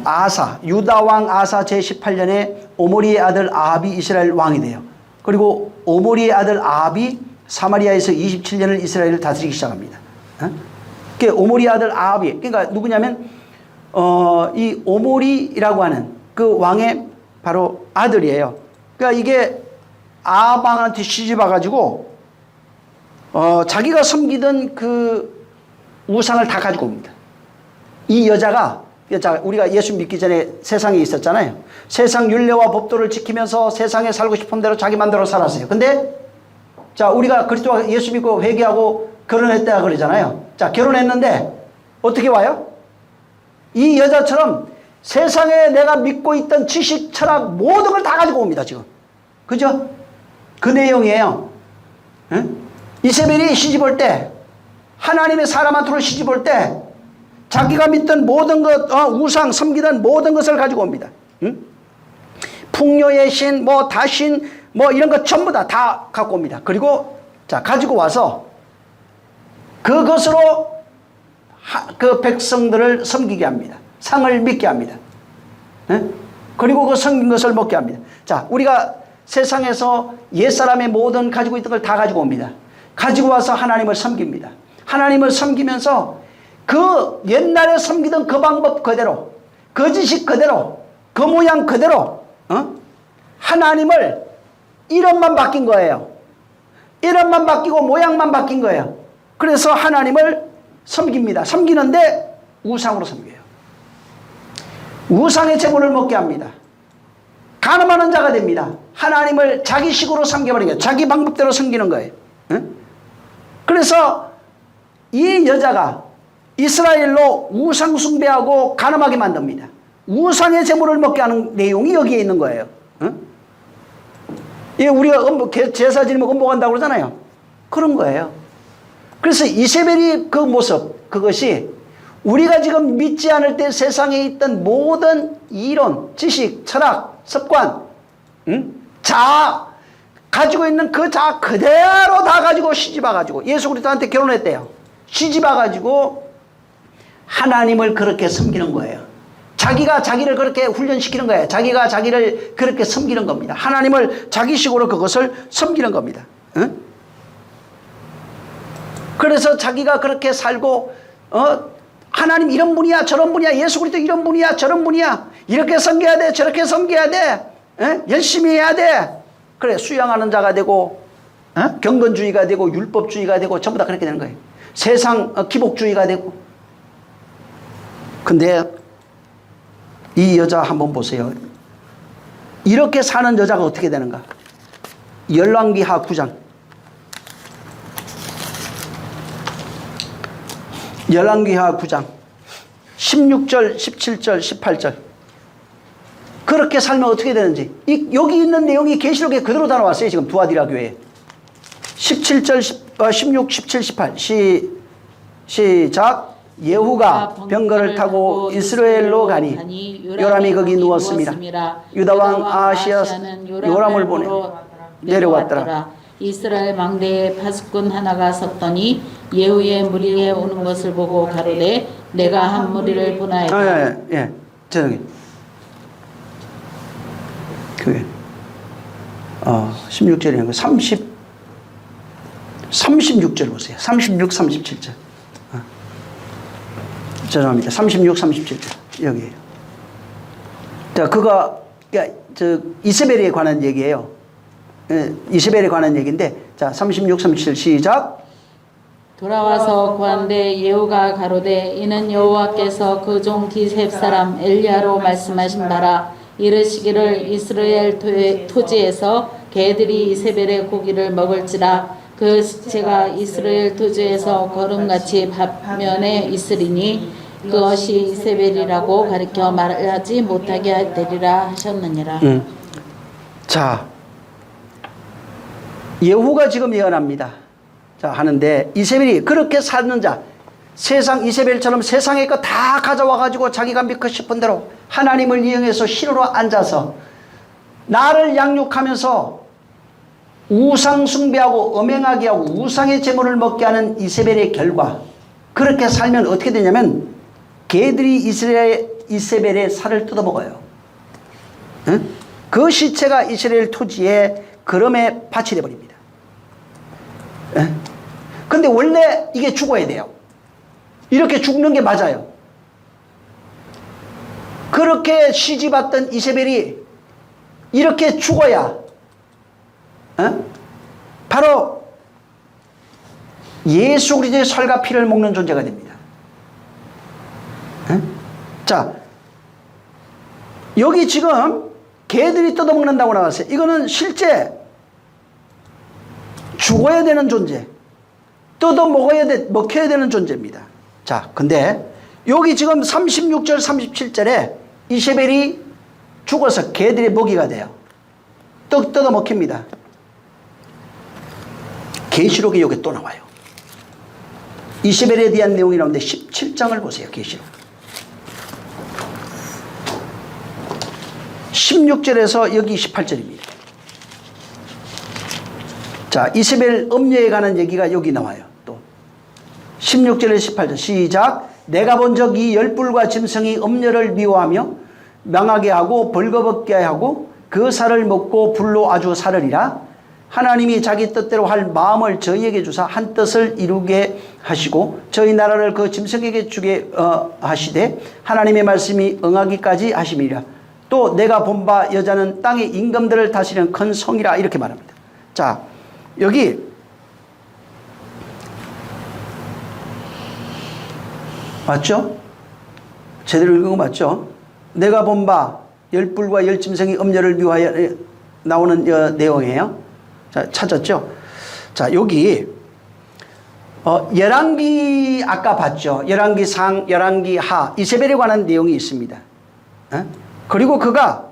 S1: 아사, 유다 왕 아사 제18년에 오므리의 아들 아합이 이스라엘 왕이 돼요. 그리고 오므리의 아들 아합이 사마리아에서 27년을 이스라엘을 다스리기 시작합니다. 그 오므리의 아들 아합이, 그러니까 누구냐면 이 오므리라고 하는 그 왕의 바로 아들이에요. 그러니까 이게 아합 왕한테 시집 와가지고 자기가 섬기던 그 우상을 다 가지고 옵니다. 이 여자가 자, 우리가 예수 믿기 전에 세상에 있었잖아요. 세상 율례와 법도를 지키면서 세상에 살고 싶은 대로 자기 맘대로 살았어요. 근데 자, 우리가 그리스도와 예수 믿고 회개하고 결혼했다 그러잖아요. 자, 결혼했는데 어떻게 와요? 이 여자처럼 세상에 내가 믿고 있던 지식, 철학 모든 걸 다 가지고 옵니다, 지금. 그죠? 그 내용이에요. 응? 이세벨이 시집 올 때, 하나님의 사람한테로 시집 올 때, 자기가 믿던 모든 것, 우상, 섬기던 모든 것을 가지고 옵니다. 응? 풍요의 신, 다신, 이런 것 전부 다 갖고 옵니다. 그리고, 자, 가지고 와서, 그것으로 그 백성들을 섬기게 합니다. 상을 믿게 합니다. 네? 그리고 그 섬긴 것을 먹게 합니다. 자, 우리가 세상에서 옛사람의 모든 가지고 있던 걸 다 가지고 옵니다. 가지고 와서 하나님을 섬깁니다. 하나님을 섬기면서 그 옛날에 섬기던 그 방법 그대로, 그 지식 그대로, 그 모양 그대로, 하나님을 이름만 바뀐 거예요. 이름만 바뀌고 모양만 바뀐 거예요. 그래서 하나님을 섬깁니다. 섬기는데 우상으로 섬겨요. 우상의 제물을 먹게 합니다. 간음하는 자가 됩니다. 하나님을 자기식으로 섬겨버린 거예요. 자기 방법대로 섬기는 거예요. 그래서 이 여자가 이스라엘로 우상 숭배하고 간음하게 만듭니다. 우상의 제물을 먹게 하는 내용이 여기에 있는 거예요. 예, 우리가 제사 지내면 음복한다고 그러잖아요. 그런 거예요. 그래서 이세벨이 그 모습, 그것이 우리가 지금 믿지 않을 때 세상에 있던 모든 이론, 지식, 철학, 습관, 자아, 가지고 있는 그 자아 그대로 다 가지고 시집와가지고 예수 그리스도한테 결혼했대요. 시집와가지고 하나님을 그렇게 섬기는 거예요. 자기가 자기를 그렇게 훈련시키는 거예요. 자기가 자기를 그렇게 섬기는 겁니다. 하나님을 자기식으로 그것을 섬기는 겁니다. 응? 그래서 자기가 그렇게 살고 하나님 이런 분이야 저런 분이야 예수 그리스도 이런 분이야 저런 분이야 이렇게 섬겨야 돼 저렇게 섬겨야 돼 열심히 해야 돼. 그래 수양하는 자가 되고 경건주의가 되고 율법주의가 되고 전부 다 그렇게 되는 거예요. 세상 기복주의가 되고. 근데 이 여자 한번 보세요. 이렇게 사는 여자가 어떻게 되는가. 열왕기하 9장 열왕기하 9장 16절 17절 18절 그렇게 살면 어떻게 되는지 여기 있는 내용이 계시록에 그대로 다 나왔어요. 지금 두아디라 교회에 17절 16 17 18 시작. 예후가 병거를 타고 이스라엘로 가니 요람이 거기 누웠습니다. 유다왕 아하시아는 요람을 보내 내려왔더라.
S2: 이스라엘 망대에 파수꾼 하나가 섰더니 예후의 무리에 오는 것을 보고 가로되 내가 한 무리를 보나이다.
S1: 예, 저기 그게 16절이는 36절 보세요. 36, 37절. 죄송합니다. 36, 37절 여기에요. 자, 그가 이세벨에 관한 얘기예요. 이세벨에 관한 얘기인데, 자, 36, 37 시작.
S2: 돌아와서 구한데 예후가 가로되 이는 여호와께서 그 종 디셉 사람 엘리야로 말씀하신 바라. 이르시기를 이스라엘 토지에서 개들이 이세벨의 고기를 먹을지라. 그 시체가 이스라엘 토지에서 거름같이 밥면에 있으리니 그것이 이세벨이라고 가리켜 말하지 못하게 되리라 하셨느니라.
S1: 자, 예후가 지금 예언합니다. 자, 하는데 이세벨이 그렇게 사는 자, 세상 이세벨처럼 세상의 거 다 가져와가지고 자기가 믿고 싶은 대로 하나님을 이용해서 신으로 앉아서 나를 양육하면서 우상 숭배하고 음행하게 하고 우상의 제물을 먹게 하는 이세벨의 결과, 그렇게 살면 어떻게 되냐면 개들이 이세벨의 살을 뜯어먹어요. 응? 그 시체가 이스라엘 토지에 거름에 바치려 버립니다. 근데 원래 이게 죽어야 돼요. 이렇게 죽는 게 맞아요. 그렇게 시집왔던 이세벨이 이렇게 죽어야 바로 예수 그리스도의 살과 피를 먹는 존재가 됩니다. 자, 여기 지금 개들이 뜯어먹는다고 나왔어요. 이거는 실제 죽어야 되는 존재, 먹혀야 되는 존재입니다. 자, 근데 여기 지금 36절 37절에 이세벨이 죽어서 개들의 먹이가 돼요. 뜯어 먹힙니다. 계시록에 여기 또 나와요. 이세벨에 대한 내용이 나오는데 17장을 보세요. 계시록 16절에서 여기 18절입니다. 자, 이세벨 음녀에 관한 얘기가 여기 나와요. 또 16절에서 18절 시작. 내가 본 적 이 열불과 짐승이 음녀를 미워하며 망하게 하고 벌거벗게 하고 그 살을 먹고 불로 아주 살으리라. 하나님이 자기 뜻대로 할 마음을 저희에게 주사 한 뜻을 이루게 하시고 저희 나라를 그 짐승에게 주게 하시되 하나님의 말씀이 응하기까지 하심이라. 또 내가 본 바 여자는 땅의 임금들을 다스리는 큰 성이라 이렇게 말합니다. 자, 여기 맞죠? 제대로 읽은 거 맞죠? 내가 본 바 열불과 열짐승이 음녀를 미워하여 나오는 내용이에요. 자, 찾았죠? 자, 여기 열왕기 아까 봤죠? 열왕기 상, 열왕기 하 이세벨에 관한 내용이 있습니다. 그리고 그가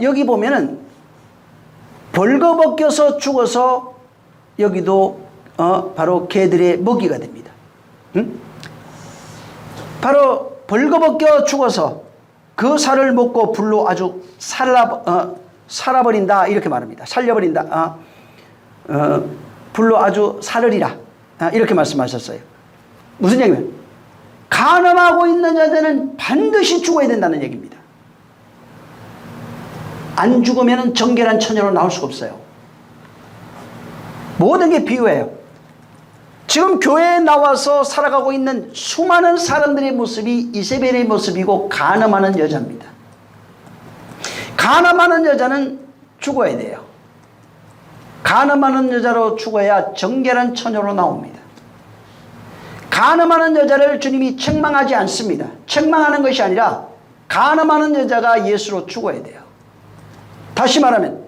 S1: 여기 보면은 벌거벗겨서 죽어서 여기도 바로 개들의 먹이가 됩니다. 바로 벌거벗겨 죽어서 그 살을 먹고 불로 아주 살아버린다 이렇게 말합니다. 살려버린다. 불로 아주 살으리라 이렇게 말씀하셨어요. 무슨 얘기냐면 간음하고 있는 여자는 반드시 죽어야 된다는 얘기입니다. 안 죽으면 정결한 처녀로 나올 수가 없어요. 모든 게 비유예요. 지금 교회에 나와서 살아가고 있는 수많은 사람들의 모습이 이세벨의 모습이고 간음하는 여자입니다. 간음하는 여자는 죽어야 돼요. 간음하는 여자로 죽어야 정결한 처녀로 나옵니다. 간음하는 여자를 주님이 책망하지 않습니다. 책망하는 것이 아니라 간음하는 여자가 예수로 죽어야 돼요. 다시 말하면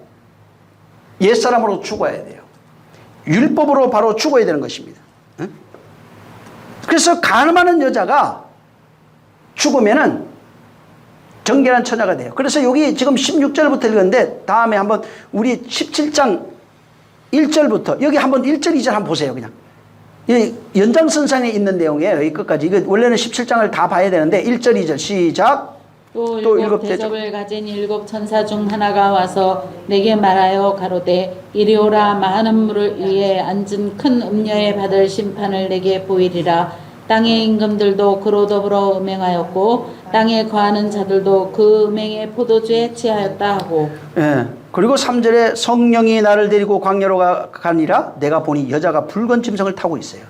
S1: 옛사람으로 죽어야 돼요. 율법으로 바로 죽어야 되는 것입니다. 그래서 간음하는 여자가 죽으면은 정결한 처녀가 돼요. 그래서 여기 지금 16절부터 읽었는데 다음에 한번 우리 17장 1절부터 여기 한번 1절 2절 한번 보세요. 그냥 연장선상에 있는 내용이에요. 여기 끝까지. 이거 원래는 17장을 다 봐야 되는데 1절 2절 시작.
S2: 또 일곱 대접을 가진 일곱 천사 중 하나가 와서 내게 말하여 가로되 이리 오라. 많은 물을 위에 앉은 큰 음녀에 받을 심판을 내게 보이리라. 땅의 임금들도 그로 더불어 음행하였고 땅에 거하는 자들도 그 음행의 포도주에 취하였다 하고.
S1: 예. 그리고 3절에 성령이 나를 데리고 광야로 가니라. 내가 보니 여자가 붉은 짐승을 타고 있어요.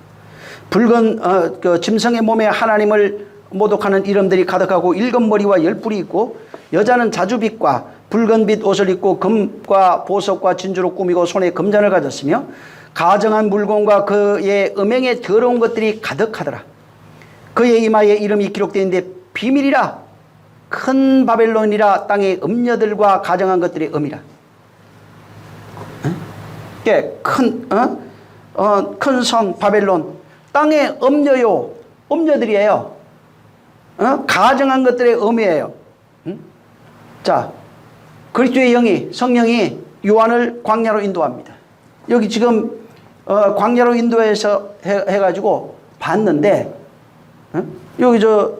S1: 붉은 그 짐승의 몸에 하나님을 모독하는 이름들이 가득하고 일곱 머리와 열 뿔이 있고 여자는 자주빛과 붉은빛 옷을 입고 금과 보석과 진주로 꾸미고 손에 금잔을 가졌으며 가정한 물건과 그의 음행에 더러운 것들이 가득하더라. 그의 이마에 이름이 기록되어 있는데 비밀이라. 큰 바벨론이라. 땅의 음녀들과 가정한 것들의 음이라. 큰 성 바벨론. 땅의 음녀요. 음녀들이에요. 가정한 것들의 음이에요. 자, 그리스도의 영이 성령이 요한을 광야로 인도합니다. 여기 지금 광야로 인도해서 해가지고 봤는데 여기 저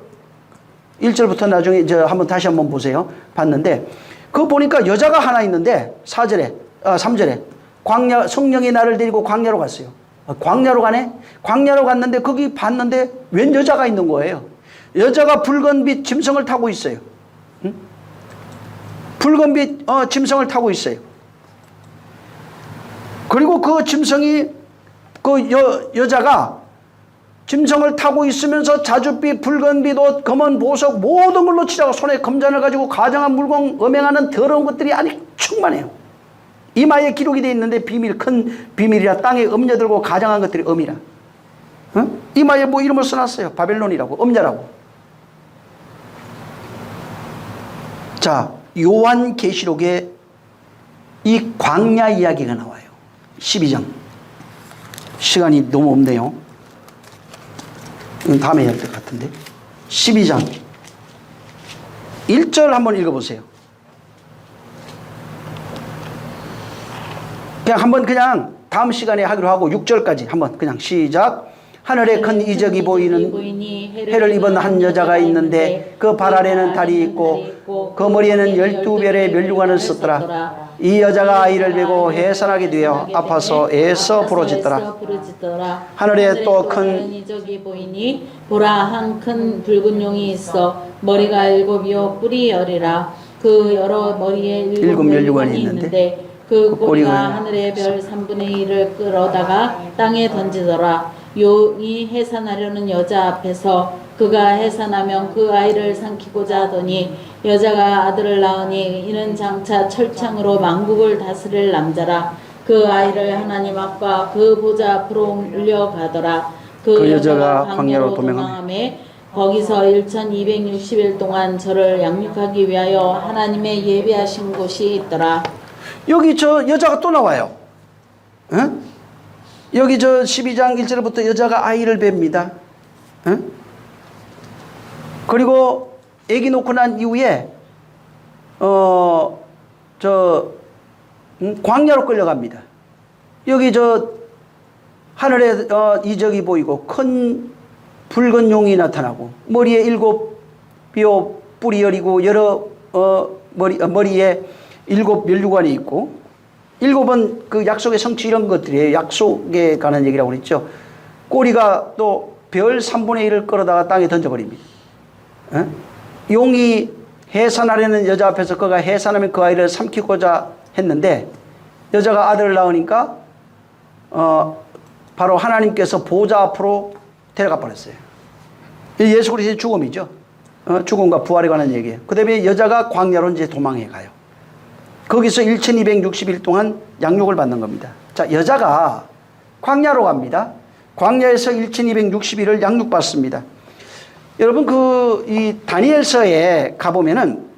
S1: 1절부터 나중에 한번 다시 한번 보세요. 봤는데 그거 보니까 여자가 하나 있는데 3절에 광야 성령이 나를 데리고 광야로 갔어요. 광야로 가네? 광야로 갔는데 거기 봤는데 웬 여자가 있는 거예요. 여자가 붉은빛 짐승을 타고 있어요. 붉은빛 짐승을 타고 있어요. 그리고 그 짐승이 그 여자가 짐승을 타고 있으면서 자줏빛, 붉은빛 옷, 검은 보석 모든 걸로 칠하고 손에 금잔을 가지고 가정한 물건 음행하는 더러운 것들이 아니 충만해요. 이마에 기록이 되어 있는데 큰 비밀이라. 땅에 음녀들고 가정한 것들이 음이라. 이마에 뭐 이름을 써놨어요. 바벨론이라고, 음녀라고. 자, 요한계시록에 이 광야 이야기가 나와요. 12장. 시간이 너무 없네요. 이건 다음에 해야 될 것 같은데. 12장 1절 한번 읽어보세요. 그냥 다음 시간에 하기로 하고 6절까지 한번 그냥 시작. 하늘에 큰 이적이 보이는 해를 입은 한 여자가 있는데 그 발 아래는 달이 있고 그 머리에는 12별의 면류관을 썼더라. 이 여자가 아이를 베고 해산하게 되어 아파서 애써 부르짖더라. 하늘에 또 큰
S2: 이적이 보이니 보라 한 큰 붉은 용이 있어 머리가 7이요 뿔이 10이라. 그 여러 머리에 7 면류관이 있는데 그 꼬리가 하늘의 별 3분의 1을 끌어다가 땅에 던지더라. 용이 해산하려는 여자 앞에서 그가 해산하면 그 아이를 삼키고자 하더니 여자가 아들을 낳으니 이는 장차 철창으로 만국을 다스릴 남자라. 그 아이를 하나님 앞과 그 보좌 앞으로 물려가더라. 그 여자가 광야로 도망하며 거기서 1260일 동안 저를 양육하기 위하여 하나님의 예비하신 곳이 있더라.
S1: 여기 저 여자가 또 나와요. 응? 여기 저 12장 1절부터 여자가 아이를 뵙니다. 응? 그리고 아기 놓고 난 이후에 광야로 끌려갑니다. 여기 저 하늘에 이적이 보이고 큰 붉은 용이 나타나고 머리에 7뼈 뿔이 여리고 여러 머리에 7 면류관이 있고 7은 그 약속의 성취 이런 것들이에요. 약속에 관한 얘기라고 그랬죠. 꼬리가 또 별 3분의 1을 끌어다가 땅에 던져버립니다. 에? 용이 해산하려는 여자 앞에서 그가 해산하면 그 아이를 삼키고자 했는데 여자가 아들을 낳으니까 바로 하나님께서 보좌 앞으로 데려가 버렸어요. 예수 그리스도의 죽음이죠. 죽음과 부활에 관한 얘기예요. 그 다음에 여자가 광야로 이제 도망해 가요. 거기서 1260일 동안 양육을 받는 겁니다. 자, 여자가 광야로 갑니다. 광야에서 1260일을 양육받습니다. 여러분, 이 다니엘서에 가보면은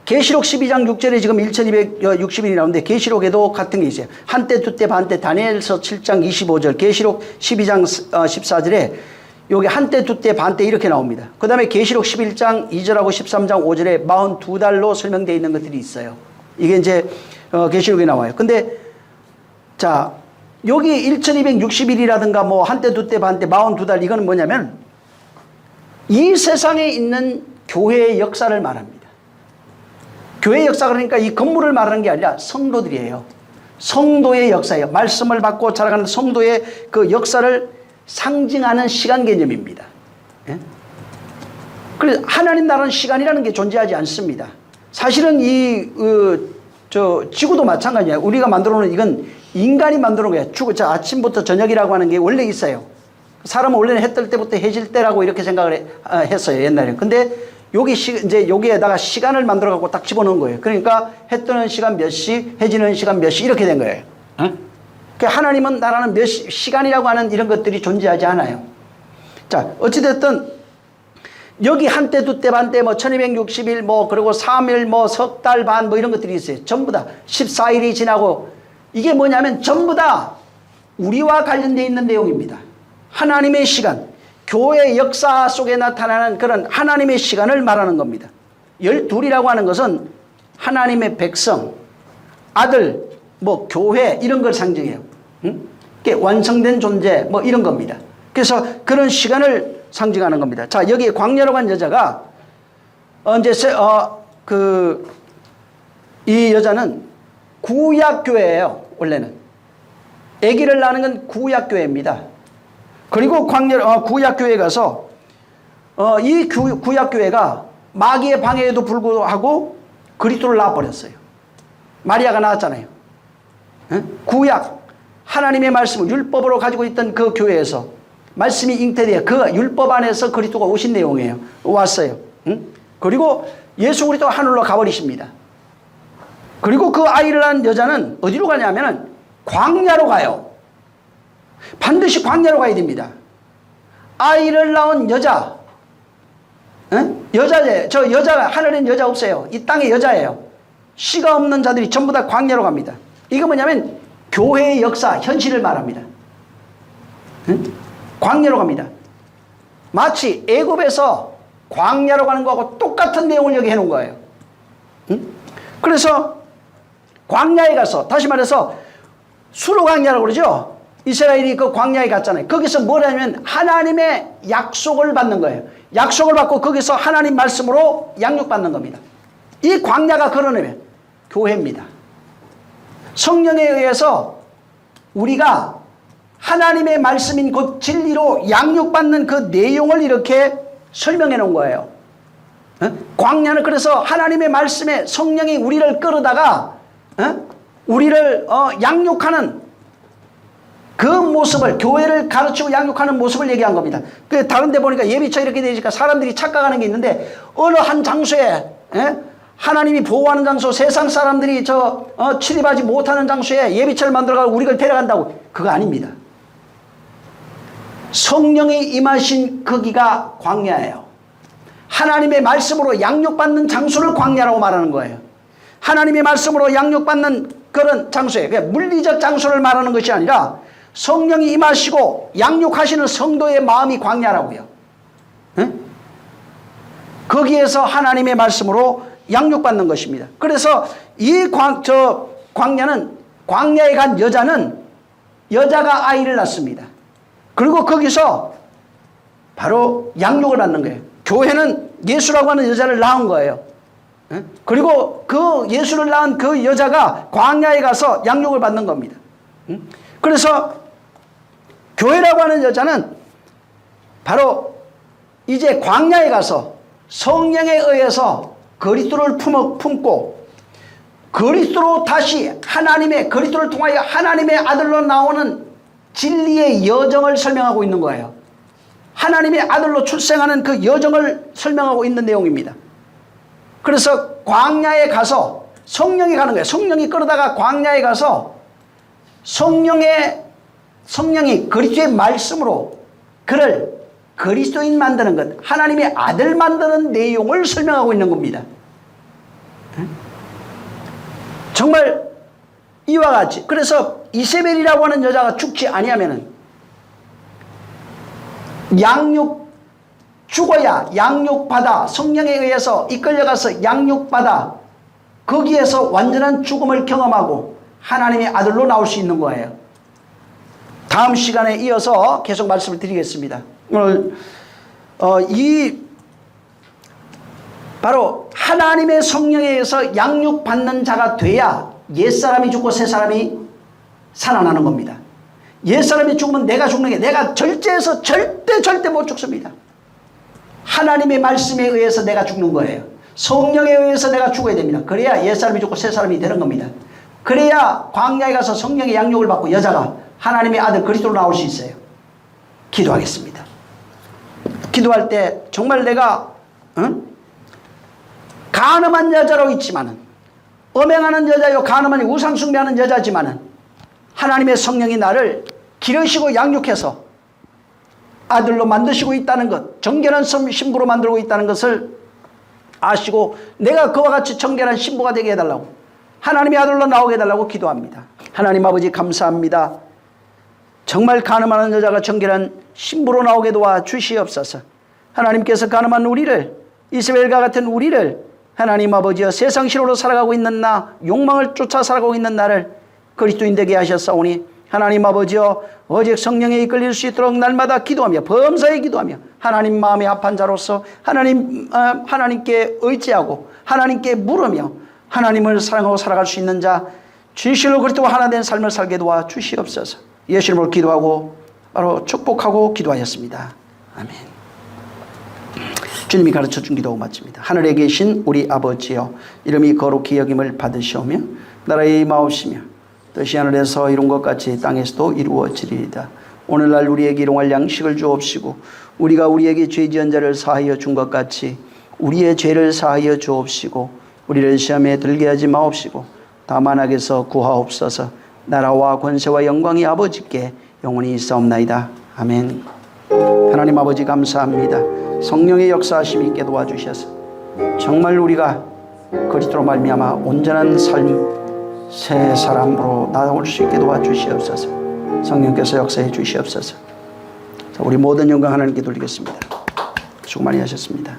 S1: 계시록 12장 6절에 지금 1260일이 나오는데 계시록에도 같은 게 있어요. 한때, 두때, 반때, 다니엘서 7장 25절, 계시록 12장 14절에 여기 한때, 두때, 반때 이렇게 나옵니다. 그 다음에 계시록 11장 2절하고 13장 5절에 42달로 설명되어 있는 것들이 있어요. 이게 이제 계시록에 나와요. 근데 자, 여기 1260일이라든가 뭐 한때, 두때, 반때, 42달 이거는 뭐냐면 이 세상에 있는 교회의 역사를 말합니다. 교회의 역사 그러니까 이 건물을 말하는 게 아니라 성도들이에요. 성도의 역사예요. 말씀을 받고 자라가는 성도의 그 역사를 상징하는 시간 개념입니다. 예? 그래서 하나님 나라는 시간이라는 게 존재하지 않습니다. 사실은 지구도 마찬가지예요. 우리가 만들어 놓은 이건 인간이 만들어 놓은 거예요. 아침부터 저녁이라고 하는 게 원래 있어요. 사람은 원래는 해 뜰 때부터 해질 때라고 이렇게 생각을 했어요, 옛날에. 근데 이제 여기에다가 시간을 만들어 갖고 딱 집어넣은 거예요. 그러니까 해 뜨는 시간 몇 시, 해지는 시간 몇 시 이렇게 된 거예요. 그러니까 하나님은 나라는 몇 시간이라고 하는 이런 것들이 존재하지 않아요. 자, 어찌됐든 여기 한때, 두때, 반때, 1260일, 그리고 3일, 석 달 반, 이런 것들이 있어요. 전부 다 14일이 지나고 이게 뭐냐면 전부 다 우리와 관련되어 있는 내용입니다. 하나님의 시간, 교회의 역사 속에 나타나는 그런 하나님의 시간을 말하는 겁니다. 12이라고 하는 것은 하나님의 백성, 아들, 교회 이런 걸 상징해요. 완성된 존재 이런 겁니다. 그래서 그런 시간을 상징하는 겁니다. 자, 여기 광야로 간 여자가 이 여자는 구약교회예요. 원래는 아기를 낳는 건 구약교회입니다. 그리고 구약교회에 가서 이 구약교회가 마귀의 방해에도 불구하고 그리스도를 낳아버렸어요. 마리아가 낳았잖아요. 구약 하나님의 말씀을 율법으로 가지고 있던 그 교회에서 말씀이 잉태되어 그 율법 안에서 그리스도가 오신 내용이에요. 왔어요. 그리고 예수 그리스도가 하늘로 가버리십니다. 그리고 그 아이를 낳은 여자는 어디로 가냐면은 광야로 가요. 반드시 광야로 가야 됩니다. 아이를 낳은 여자, 여자예요. 저 여자가, 하늘엔 여자 없어요. 이 땅에 여자예요. 씨가 없는 자들이 전부 다 광야로 갑니다. 이거 뭐냐면 교회의 역사, 현실을 말합니다. 광야로 갑니다. 마치 애굽에서 광야로 가는 거하고 똑같은 내용을 여기 해놓은 거예요. 그래서 광야에 가서, 다시 말해서 수로 광야라고 그러죠. 이스라엘이 그 광야에 갔잖아요. 거기서 뭘 하냐면 하나님의 약속을 받는 거예요. 약속을 받고 거기서 하나님 말씀으로 양육받는 겁니다. 이 광야가 그러면 교회입니다. 성령에 의해서 우리가 하나님의 말씀인 곧 진리로 양육받는 그 내용을 이렇게 설명해 놓은 거예요. 광야는 그래서 하나님의 말씀에 성령이 우리를 끌어다가 우리를 양육하는 그 모습을, 교회를 가르치고 양육하는 모습을 얘기한 겁니다. 그 다른 데 보니까 예비처 이렇게 되니까 사람들이 착각하는 게 있는데, 어느 한 장소에 하나님이 보호하는 장소, 세상 사람들이 출입하지 못하는 장소에 예비처를 만들어가고 우리를 데려간다고. 그거 아닙니다. 성령이 임하신 거기가 광야예요. 하나님의 말씀으로 양육받는 장소를 광야라고 말하는 거예요. 하나님의 말씀으로 양육받는 그런 장소에, 물리적 장소를 말하는 것이 아니라 성령이 임하시고 양육하시는 성도의 마음이 광야라고요. 거기에서 하나님의 말씀으로 양육받는 것입니다. 그래서 이 광야는, 광야에 간 여자가 아이를 낳습니다. 그리고 거기서 바로 양육을 받는 거예요. 교회는 예수라고 하는 여자를 낳은 거예요. 그리고 그 예수를 낳은 그 여자가 광야에 가서 양육을 받는 겁니다. 그래서 교회라고 하는 여자는 바로 이제 광야에 가서 성령에 의해서 그리스도를 품고 그리스도로 다시 그리스도를 통하여 하나님의 아들로 나오는 진리의 여정을 설명하고 있는 거예요. 하나님의 아들로 출생하는 그 여정을 설명하고 있는 내용입니다. 그래서 광야에 가서 성령이 가는 거예요. 성령이 끌어다가 광야에 가서 성령이 그리스도의 말씀으로 그를 그리스도인 만드는 것, 하나님의 아들 만드는 내용을 설명하고 있는 겁니다. 정말 이와 같이, 그래서 이세벨이라고 하는 여자가 죽지 아니하면은 죽어야 양육받아, 성령에 의해서 이끌려가서 양육받아 거기에서 완전한 죽음을 경험하고 하나님의 아들로 나올 수 있는 거예요. 다음 시간에 이어서 계속 말씀을 드리겠습니다. 오늘 바로 하나님의 성령에 의해서 양육받는 자가 돼야 옛사람이 죽고 새사람이 살아나는 겁니다. 옛사람이 죽으면 내가 죽는 게, 내가 절제해서 절대 못 죽습니다. 하나님의 말씀에 의해서 내가 죽는 거예요. 성령에 의해서 내가 죽어야 됩니다. 그래야 옛사람이 죽고 새사람이 되는 겁니다. 그래야 광야에 가서 성령의 양육을 받고 여자가 하나님의 아들 그리스도로 나올 수 있어요. 기도하겠습니다. 기도할 때 정말 내가 간음한 여자로 있지만은, 엄행하는 여자요 간음하니 우상숭배하는 여자지만은 하나님의 성령이 나를 기르시고 양육해서 아들로 만드시고 있다는 것, 정결한 신부로 만들고 있다는 것을 아시고 내가 그와 같이 정결한 신부가 되게 해달라고, 하나님의 아들로 나오게 해달라고 기도합니다. 하나님 아버지 감사합니다. 정말 간음하는 여자가 정결한 신부로 나오게 도와 주시옵소서. 하나님께서 간음한 우리를, 이스라엘과 같은 우리를 하나님 아버지여 세상신으로 살아가고 있는 나, 욕망을 쫓아 살아가고 있는 나를 그리스도인 되게 하셨사오니 하나님 아버지여 오직 성령에 이끌릴 수 있도록 날마다 기도하며 범사에 기도하며 하나님 마음에 합한 자로서 하나님께 의지하고 하나님께 물으며 하나님을 사랑하고 살아갈 수 있는 자, 진실로 그리스도와 하나 된 삶을 살게 도와 주시옵소서. 예수 이름으로 기도하고 바로 축복하고 기도하였습니다. 아멘. 주님이 가르쳐준 기도 마칩니다. 하늘에 계신 우리 아버지여, 이름이 거룩히 여김을 받으시오며 나라의 임하옵시며 뜻이 하늘에서 이룬 것 같이 땅에서도 이루어지리이다. 오늘날 우리에게 일용할 양식을 주옵시고 우리가 우리에게 죄 지은 자를 사하여 준 것 같이 우리의 죄를 사하여 주옵시고 우리를 시험에 들게 하지 마옵시고 다만 악에서 구하옵소서. 나라와 권세와 영광이 아버지께 영원히 있사옵나이다. 아멘. 하나님 아버지 감사합니다. 성령의 역사하심이 있게 도와주셔서 정말 우리가 그리스도로 말미암아 온전한 삶 새 사람으로 나아올 수 있게 도와주시옵소서. 성령께서 역사해 주시옵소서. 우리 모든 영광 하나님께 돌리겠습니다. 수고 많이 하셨습니다.